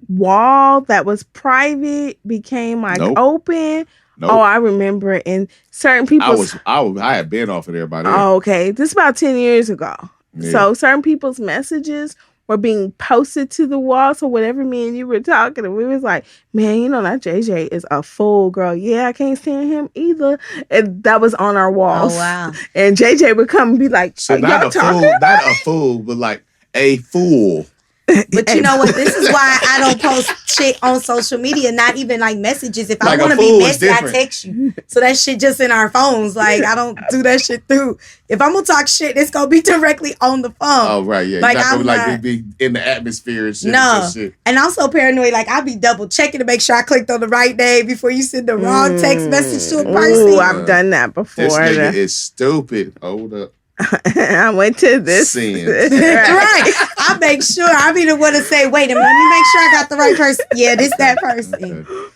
wall that was private became like Nope. open. Nope. Oh, I remember. And certain people. I had been off of there by then. Oh, okay. This is about 10 years ago. Yeah. So certain people's messages were being posted to the wall. So whatever me and you were talking, and we was like, man, you know that JJ is a fool, girl. Yeah, I can't stand him either. And that was on our walls. Oh, wow. And JJ would come and be like, So "Are not y'all a fool, talking about not a fool, but like a fool. But you know what? This is why I don't post shit on social media, not even like messages. If Like I want a to be fool is messy, I different. text you. So that shit just in our phones. Like, I don't do that shit through. If I'm going to talk shit, it's going to be directly on the phone. Oh, right, yeah. Like, You're not I'm gonna not- be in the atmosphere and shit. No. And just shit. And I'm so paranoid. Like, I'll be double checking to make sure I clicked on the right name before you send the wrong text message to a person. Ooh, I've done that before. This nigga is stupid. Hold up. I went to this. Sin. Right. I make sure. I be the one to say, wait a minute, let me make sure I got the right person. Yeah, this that person. Okay.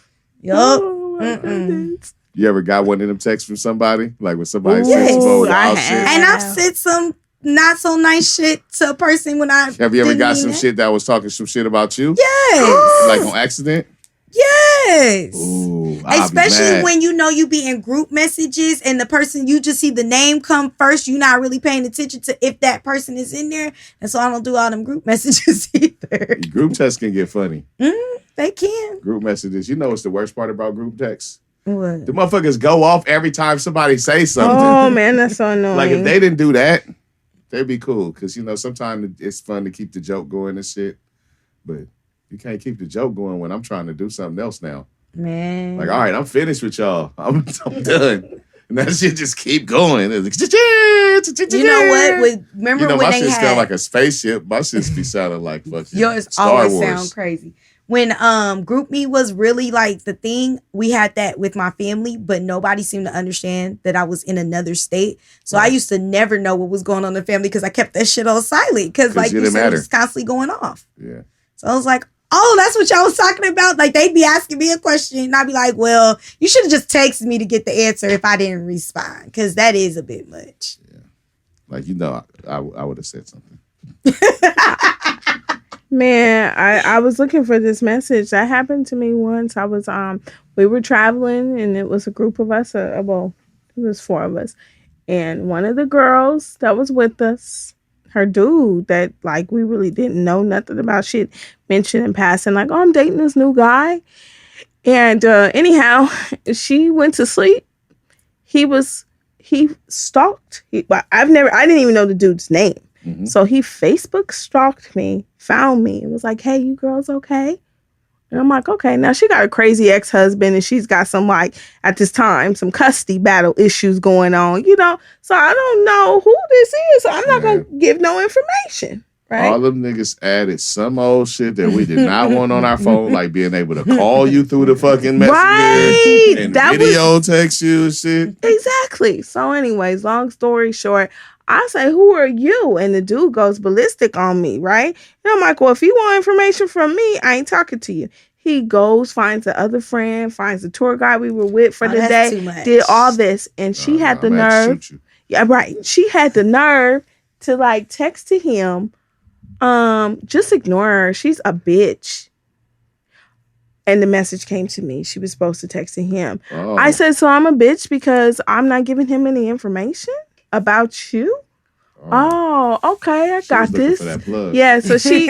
Yup. Oh, my goodness. You ever got one of them texts from somebody? Like when somebody Ooh, says some old I wild have. shit? And I've said some not so nice shit to a person when I Have you ever didn't got mean some it. shit that was talking some shit about you? Yes. Like on accident? Yes. Ooh, I'll Especially be mad. when you know you be in group messages and the person, you just see the name come first. You're not really paying attention to if that person is in there. And so I don't do all them group messages either. Group texts can get funny. They can. Group messages. You know what's the worst part about group texts? What? The motherfuckers go off every time somebody says something. Oh, man, that's so annoying. Like if they didn't do that, they'd be cool. Because, you know, sometimes it's fun to keep the joke going and shit. But you can't keep the joke going when I'm trying to do something else now. Man. Like, all right, I'm finished with y'all. I'm done. And that shit just keep going. It's like, You know what? Remember you know, when my they shit had sound like a spaceship. My shit be sounding like fucking yours Star always Wars. sound crazy. When GroupMe was really like the thing, we had that with my family, but nobody seemed to understand that I was in another state. So I used to never know what was going on in the family because I kept that shit on silent. Because like you you didn't said, it matter. was constantly going off. Yeah. So I was like, oh, that's what y'all was talking about? Like they'd be asking me a question and I'd be like, well, you should have just texted me to get the answer if I didn't respond. Because that is a bit much. Like, you know, I would have said something. Man, I was looking for this message. That happened to me once. I was we were traveling and it was a group of us. Well, it was 4 of us. And one of the girls that was with us, her dude that like we really didn't know nothing about shit, mentioned in passing like, oh, I'm dating this new guy. And anyhow, she went to sleep. He stalked. I didn't even know the dude's name. Mm-hmm. So he Facebook stalked me, found me, and was like, hey, you girls okay? And I'm like, okay. Now she got a crazy ex-husband and she's got some like, at this time, some custody battle issues going on, you know? So I don't know who this is. So I'm not going to give no information, right? All them niggas added some old shit that we did not want on our phone, like being able to call you through the fucking messenger Right. and That video text you and shit. Exactly. So anyways, long story short, I say, who are you? And the dude goes ballistic on me, right? And I'm like, well, if you want information from me, I ain't talking to you. He goes, finds the other friend, finds the tour guide we were with for the that's day, too much. did all this. And she had the I'm about to nerve. shoot you. Yeah, right. She had the nerve to like text to him, just ignore her. She's a bitch. And the message came to me. She was supposed to text to him. Oh. I said, so I'm a bitch because I'm not giving him any information about you? Oh, okay. I She got was looking this. for that plug. Yeah, so she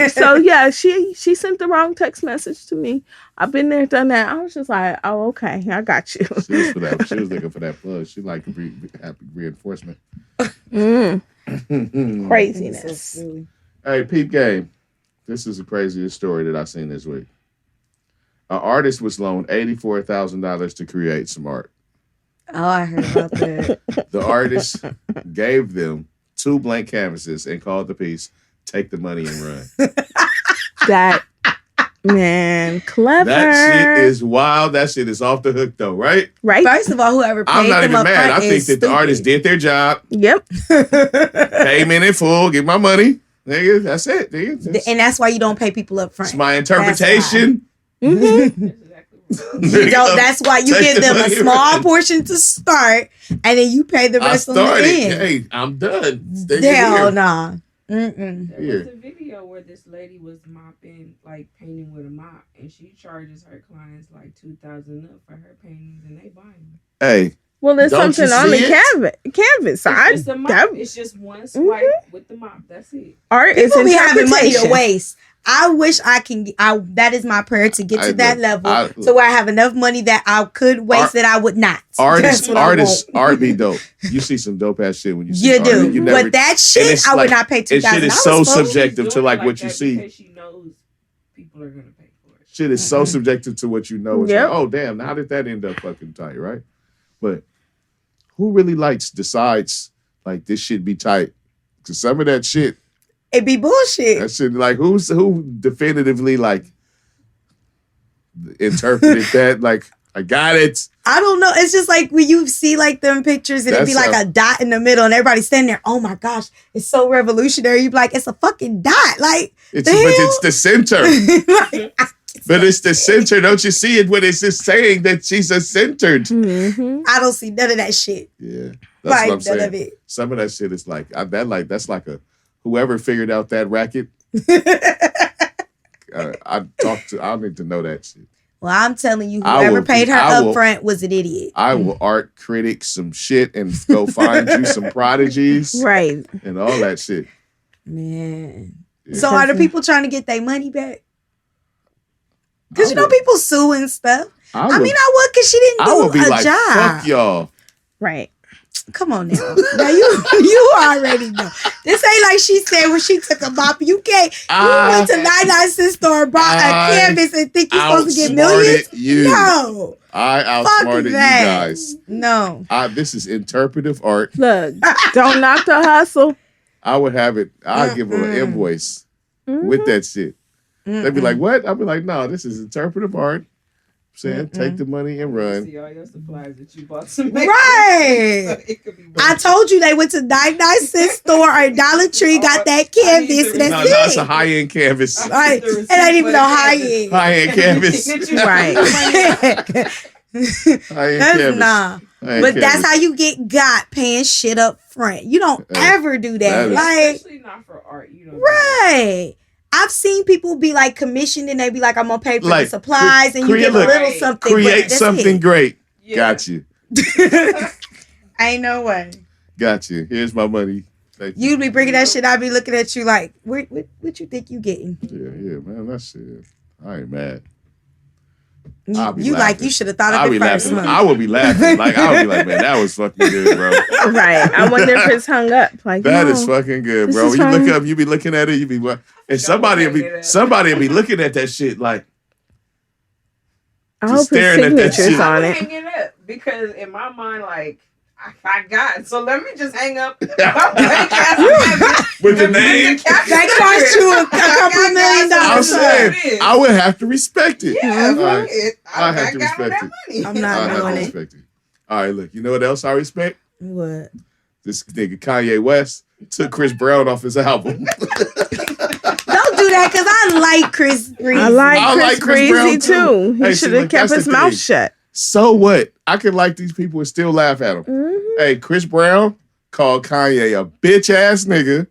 sent the wrong text message to me. I've been there, done that. I was just like, oh, okay, I got you. She was looking for that plug. She like happy reinforcement. Craziness. Hey, peep game. This is the craziest story that I've seen this week. An artist was loaned $84,000 to create some art. Oh, I heard about that. The artist gave them 2 blank canvases and called the piece, "Take the money and run." That, man, clever. That shit is wild. That shit is off the hook though, right? right? First of all, whoever paid I'm not them even up mad. front I think is that the artist did their job. Yep. Pay me in full. Get my money. Nigga, that's it. Nigga. And that's why you don't pay people up front. It's my interpretation. That's why you Take give the them a money, small right. portion to start, and then you pay the I rest on the started. end. Hey, I'm done. Hell nah. Mm-mm. There was a video where this lady was mopping, like painting with a mop, and she charges her clients like $2,000 up for her paintings, and they buy them. Hey, Well, there's Don't something you on the see canvas. So It's just a mop. that It's just one swipe with the mop. That's it. art is People be having money to interpretation. waste. I wish I can. That is my prayer to get to that level, I- so where I have enough money that I could waste Art- that I would not. That's artists, what I want. art be dope. You see some dope ass shit when you see You art. do, You never, but that and shit it's I would like- not pay and shit $2,000 is so for. subjective She's to doing like it what you that see. because she knows people are gonna pay for it. Shit is so subjective to what you know. It's Yep. like, oh damn, how did that end up fucking tight, right? But who really decides like this shit be tight? Because some of that shit, It be bullshit. that shit, like who definitively like interpreted that? Like I got it. I don't know. It's just like when you see like them pictures and it'd be That's like a dot in the middle and everybody standing there. Oh my gosh, it's so revolutionary. You be like, it's a fucking dot. Like, But the hell? it's the center. Like, But it's the center. Don't you see it when it's just saying that she's a centered? Mm-hmm. I don't see none of that shit. Yeah, that's Like, what I'm none of saying. it. Some of that shit is like that's like a whoever figured out that racket. I need to know that shit. Well, I'm telling you, I whoever will- paid her I will- upfront was an idiot. I will art critic some shit and go find you some prodigies Right. and all that shit. Man. Yeah. So are the people trying to get their money back? Because you know people sue and stuff. I mean, I would because she didn't I would do be a like, job. fuck y'all. Right. Come on now. Now you already know. This ain't like she said when she took a mop. You can't. You went to 99 cent store and bought a canvas and think you're supposed to get millions. Outsmarted you. No. I Fuck outsmarted you that. guys. No. This is interpretive art. Look, don't knock the hustle. I would have it. I'll give her an invoice with that shit. They'd be like, what? I'd be like, no, this is interpretive art. Saying, take the money and run. See all your supplies that you bought to make Right. so it could be I told you they went to 99 cent store or Dollar Tree, got that canvas, and that's No, it. it's a high-end canvas. Right. It ain't even no high end. High-end canvas. Right. High-end That's canvas. nah. High-end But that's canvas. how you get got paying shit up front. You don't ever do that. that is- Like, Especially not for art. You know. right. I've seen people be like commissioned and they be like, I'm gonna pay for Like, the supplies and you create- give a look, little something. but Create that's something it. great. Yeah. Got you. Ain't no way. Got you. Here's my money. Thank you. You'd be bringing that shit. I'd be looking at you like, what you think you getting? Yeah, man. That's it. I ain't mad. You, I'll be you like laughing. you should have thought I'll of be it first. laughing. huh? I would be laughing. Like I would be like, man, that was fucking good, bro. Right. I wonder if it's hung up. Like That no. is fucking good, This bro. is When you look fine. up, you be looking at it, you be what? And somebody will be looking at that shit like I just hope his staring at that signature's shit. on it. Hang it up because in my mind, like I got it. So let me just hang up. with the name. That cost you a couple of $1 million. I'm saying I would have to respect it. Yeah, All fuck right. it. I have to got respect that it. money. I'm I not have to doing it. respect it. All right, look. You know what else I respect? What? This nigga Kanye West took Chris Brown off his album. Don't do that because I like Chris Breezy. I like I Chris like Chris Brown, Breezy too. too. He Hey, see, should have look, kept that's his the mouth thing. shut. So what? I can like these people and still laugh at them. Mm-hmm. Hey, Chris Brown called Kanye a bitch ass nigga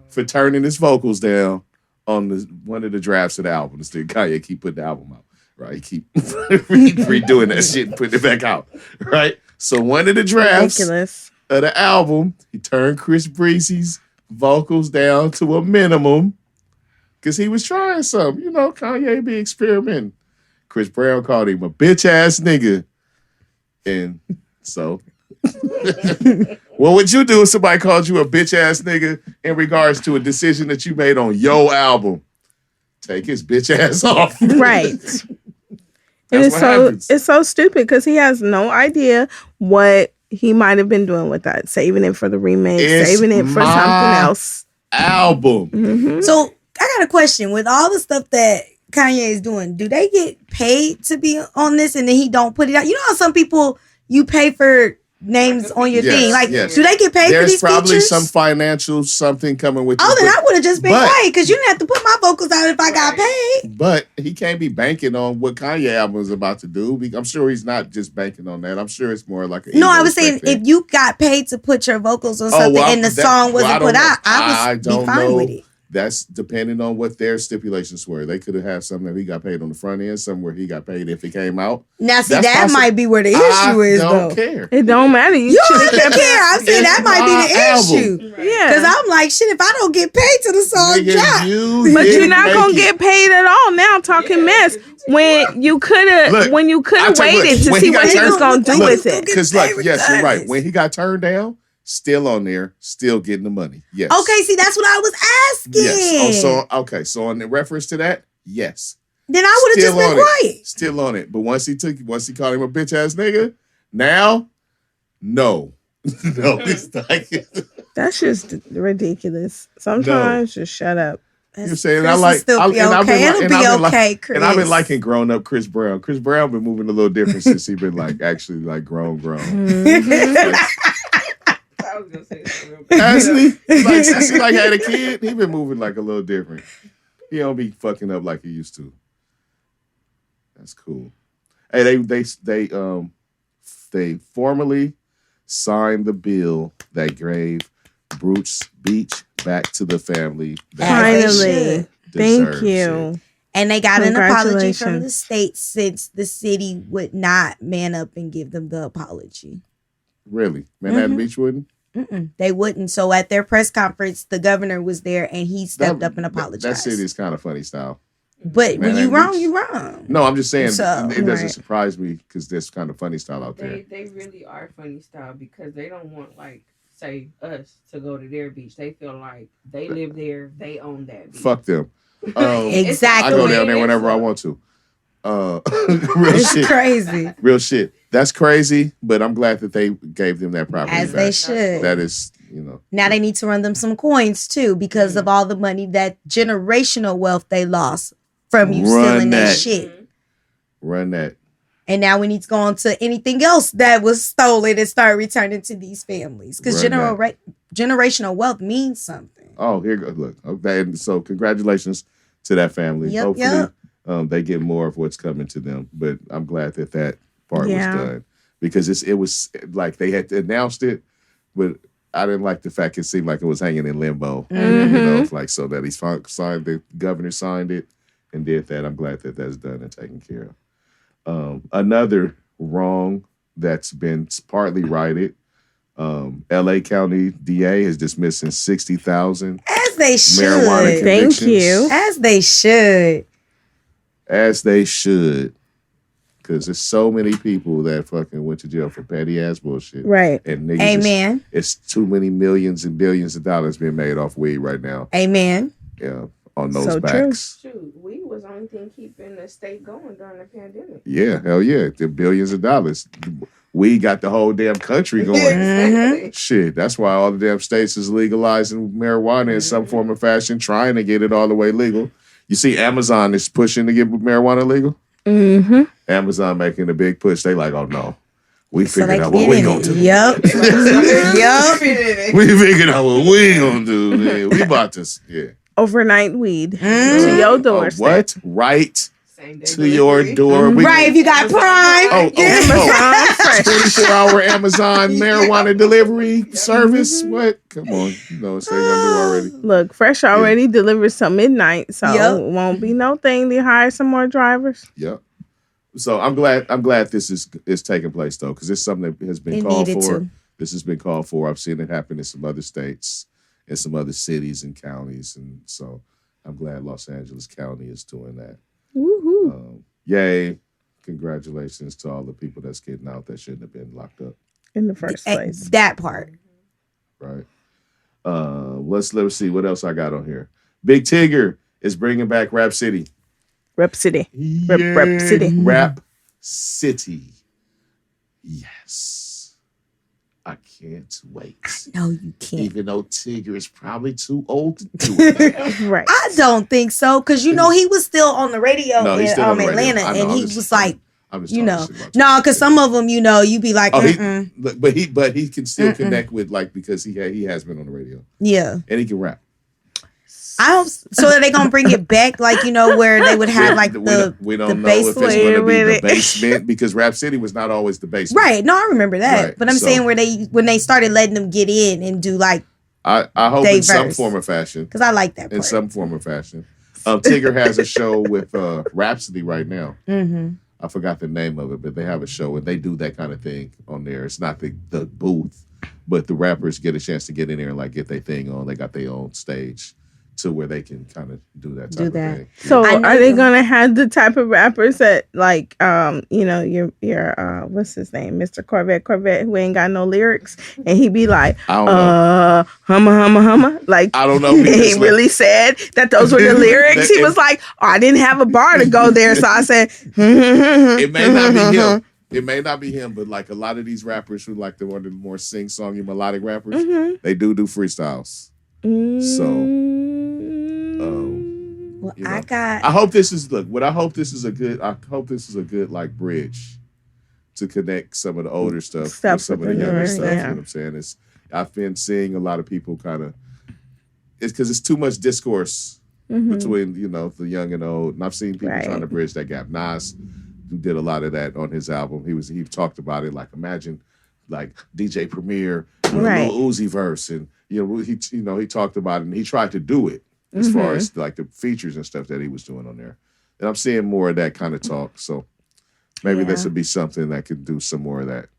for turning his vocals down on one of the drafts of the album. Instead, Kanye keep putting the album out. Right? He keep redoing that shit and putting it back out. Right? So one of the drafts Ridiculous. of the album, he turned Chris Breezy's vocals down to a minimum because he was trying something. You know, Kanye be experimenting. Chris Brown called him a bitch ass nigga. And so, what would you do if somebody called you a bitch ass nigga in regards to a decision that you made on your album? Take his bitch ass off. Right. That's what happens. It's so stupid because he has no idea what he might have been doing with that, saving it for the remix, It's saving it for my something else. Album. Mm-hmm. So I got a question. With all the stuff that Kanye is doing, do they get paid to be on this and then he don't put it out? You know how some people you pay for names on your Yes, thing. Like, yes. do they get paid for There's these probably features? some financial something coming with Oh, you, then I would have just been but- quiet because you didn't have to put my vocals out if I got paid. but he can't be banking on what Kanye album is about to do. I'm sure he's not just banking on that. I'm sure it's more like No, I was saying if you got paid to put your vocals on something and the song wasn't put out, I would be fine with it. That's depending on what their stipulations were. They could have had something that he got paid on the front end, something where he got paid if it came out. Now, see, That's that possible. might be where the issue is, I though. don't care. It don't matter. You don't even care. I'm saying that might be the issue. Yeah. Because I'm like, shit, if I don't get paid till the song Nigga, drop. But you're didn't not make gonna it. get paid at all now. Talking mess when you could have Look, waited to when see he what got he was turned- gonna do look, with it. Because, Get paid yes, you're right. regardless. When he got turned down, still on there, still getting the money. Yes. Okay, see, that's what I was asking. Yes. Oh, so in the reference to that, yes. Then I would have just Still been on quiet. it. Still on it. But once he called him a bitch ass nigga, now, no. No, it's like That's just ridiculous. Sometimes just shut up. you're saying Chris I will like still be and I've been okay. like- It'll and be I've been like- okay, Chris. And I've been liking grown up Chris Brown. Chris Brown been moving a little different since he been like actually like grown. I was gonna say that real quick. Actually, like since he like had a kid, he been moving like a little different. He don't be fucking up like he used to. That's cool. Hey, they formally signed the bill that gave Bruce Beach back to the family. Finally. Thank deserves you. it. And they got an apology from the Congratulations. state since the city would not man up and give them the apology. Really, Manhattan Mhm. Beach wouldn't. They wouldn't. So at their press conference, the governor was there and he stepped up and That apologized. city is kind of funny style. But when you Manhattan wrong, Beach. you wrong. No, I'm just saying So, it doesn't right. surprise me because there's kind of funny style out there. They really are funny style because they don't want like say us to go to their beach. They feel like they live there, they own that beach. Fuck them. Exactly. I go down there whenever I want to. Real It's shit. crazy. Real shit. That's crazy, but I'm glad that they gave them that property As back. they should. That is, Now they need to run them some coins too because of all the money, that generational wealth they lost from you Run stealing that that. shit. run that. And now we need to go on to anything else that was stolen and start returning to these families because Run generational wealth means something. Oh, here goes. Look, okay. And so congratulations to that family. Yep, Hopefully, yep. They get more of what's coming to them. But I'm glad that part Yeah. was done because it was like they had announced it, but I didn't like the fact it seemed like it was hanging in limbo. You know, it's like so that he signed, the governor signed it and did that. I'm glad that that's done and taken care of. Another wrong that's been partly righted. LA County DA is dismissing 60,000 As they should. marijuana Thank convictions. you. As they should. As they should. Because there's so many people that fucking went to jail for petty ass bullshit. Right. And niggas Amen. it's too many millions and billions of dollars being made off weed right now. Amen. Yeah. On those So backs. Shoot, we was the only thing keeping the state going during the pandemic. Yeah, hell yeah. The billions of dollars. We got the whole damn country going. Mm-hmm. Shit, that's why all the damn states is legalizing marijuana in some form or fashion, trying to get it all the way legal. You see, Amazon is pushing to get marijuana legal. Mm-hmm. Amazon making a big push. They like, oh no, we So they figured out can what get we in gonna it. do. Yep. Yep. We figured out what we gonna do. Man. We about to, yeah. Overnight weed Mm. to your doorstep. What? Right Same day to your delivery. door. We- Right, if you got Prime. Oh, Amazon Fresh. 24-hour Amazon marijuana delivery service. What? Come on, you know what they gonna do already. Look, Fresh already delivers till midnight, so Yep. it won't be no thing to hire some more drivers. Yep. So I'm glad this is taking place though, because it's something that has been It called needed for. to. This has been called for. I've seen it happen in some other states, and some other cities and counties, and so I'm glad Los Angeles County is doing that. Woohoo. Yay! Congratulations to all the people that's getting out that shouldn't have been locked up. In the first place. That part. Right. Let's see what else I got on here. Big Tigger is bringing back Rap City. Rep City. Rep City. Rap City. Yes. I can't wait. No, you can't. Even though Tigger is probably too old to do it. Right. I don't think so, because he was still on the radio No, he's in still on the radio. Atlanta, I know, and I'm he just- was like, I'm just You talking know, shit about no, Taylor because Swift. some of them, you be like, Oh, mm-mm. but he can still connect with because he has been on the radio Yeah. and he can rap. I hope so. Are they gonna bring it back, like where they would have like We don't the know if it's basement? going to be Wait a the minute. basement because Rap City was not always the basement. Right? No, I remember that. Right, But I'm so- saying when they started letting them get in and do like, I hope They in some verse. form or fashion. because I like that part. In some form or fashion. Tigger has a show with Rhapsody right now. Mm-hmm. I forgot the name of it, but they have a show and they do that kind of thing on there. It's not the booth, but the rappers get a chance to get in there and like get their thing on. They got their own stage to where they can kind of do that type of thing. So I know are they them. gonna have the type of rappers that like your what's his name, Mr. Corvette who ain't got no lyrics and he be like I don't know. humma like I don't know. he really said that those were the lyrics. He was like, oh, I didn't have a bar to go there, so I said It may not be him. It may not be him, but like a lot of these rappers who like the one of the more sing-songy melodic rappers, Mhm. they do freestyles. Well, You know. I got. I hope this is I hope this is a good like bridge to connect some of the older stuff with some of the younger newer, stuff. yeah. You know what I'm saying? I've been seeing a lot of people it's because it's too much discourse between the young and old, and I've seen people Right. trying to bridge that gap. Nas, who did a lot of that on his album, he talked about it like imagine like DJ Premier, Right. Lil Uzi verse, and he talked about it and he tried to do it as far as like the features and stuff that he was doing on there. And I'm seeing more of that kind of talk. So maybe Yeah. this would be something that could do some more of that.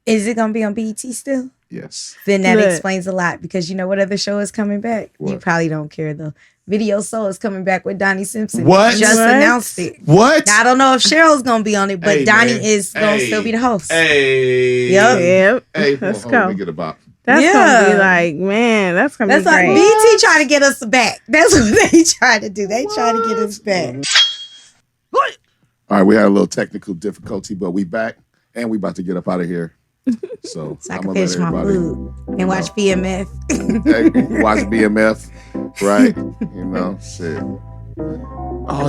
Is it gonna be on BET still? Yes. Then that Good. explains a lot because you know what other show is coming back? You What? probably don't care though. Video Soul is coming back with Donnie Simpson. What? Just What? announced it. What? Now, I don't know if Cheryl's gonna be on it, but Hey, Donnie man. is gonna Hey. still be the host. Hey. Yep. Yep. Hey, Let's hold on, go. let me get a bop. That's gonna Yeah. be like, man, that's gonna That's be like great. BT trying to get us back. That's what they trying to do. They trying to get us back. All right, we had a little technical difficulty, but we back and we about to get up out of here. So, So I I'm can gonna let finish my everybody food and watch BMF. hey, watch BMF, right? Shit. Oh,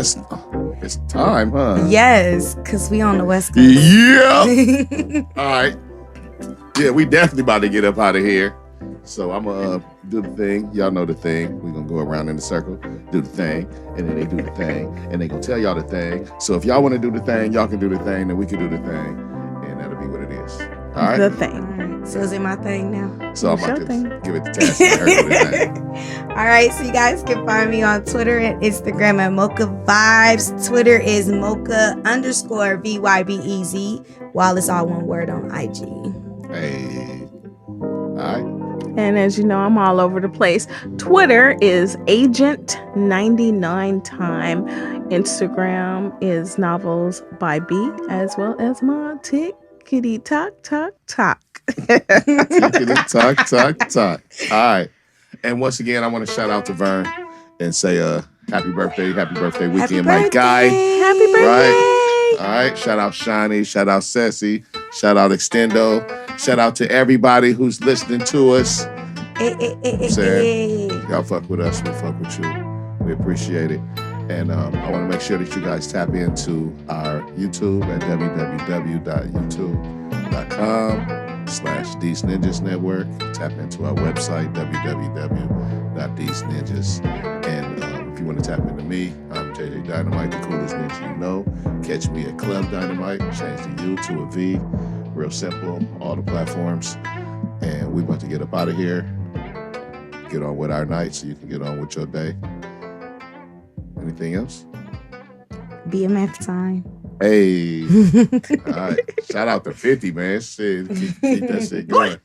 it's time, huh? Yes, because we on the West Coast. Yeah. All right. Yeah, we definitely about to get up out of here. So I'm gonna do the thing. Y'all know the thing. We're gonna go around in a circle, do the thing, and then they do the thing, and they gonna tell y'all the thing. So if y'all want to do the thing, y'all can do the thing, then we can do the thing, and that'll be what it is. All right. The All thing. right, so is it my thing now? So I'm Sure about to thing. give it to Tas and her do the thing. All right, so you guys can find me on Twitter and Instagram at Mocha Vibes. Twitter is Mocha_VYBEZ, while it's all one word on IG. Hey. All right. And as you know, I'm all over the place. Twitter is Agent99Time. Instagram is Novels by B, as well as my Tickety Talk. Talk. All right. And once again, I want to shout out to Vern and say happy birthday weekend, my guy. Happy birthday! Right. All right. Shout out Shani. Shout out Ceci. Shout out Extendo. Shout out to everybody who's listening to us. Hey. Y'all fuck with us. We fuck with you. We appreciate it. And I want to make sure that you guys tap into our YouTube at www.youtube.com/Deez Ninjas Network. Tap into our website, www.deezninjas. And if you want to tap into me, I'm JJ Dynamite, the coolest ninja you know. Catch me at Club Dynamite. Change the U to a V. Real simple. All the platforms. And we're about to get up out of here. Get on with our night so you can get on with your day. Anything else? BMF time. Hey. All right. Shout out to 50, man. Shit. Keep that shit going.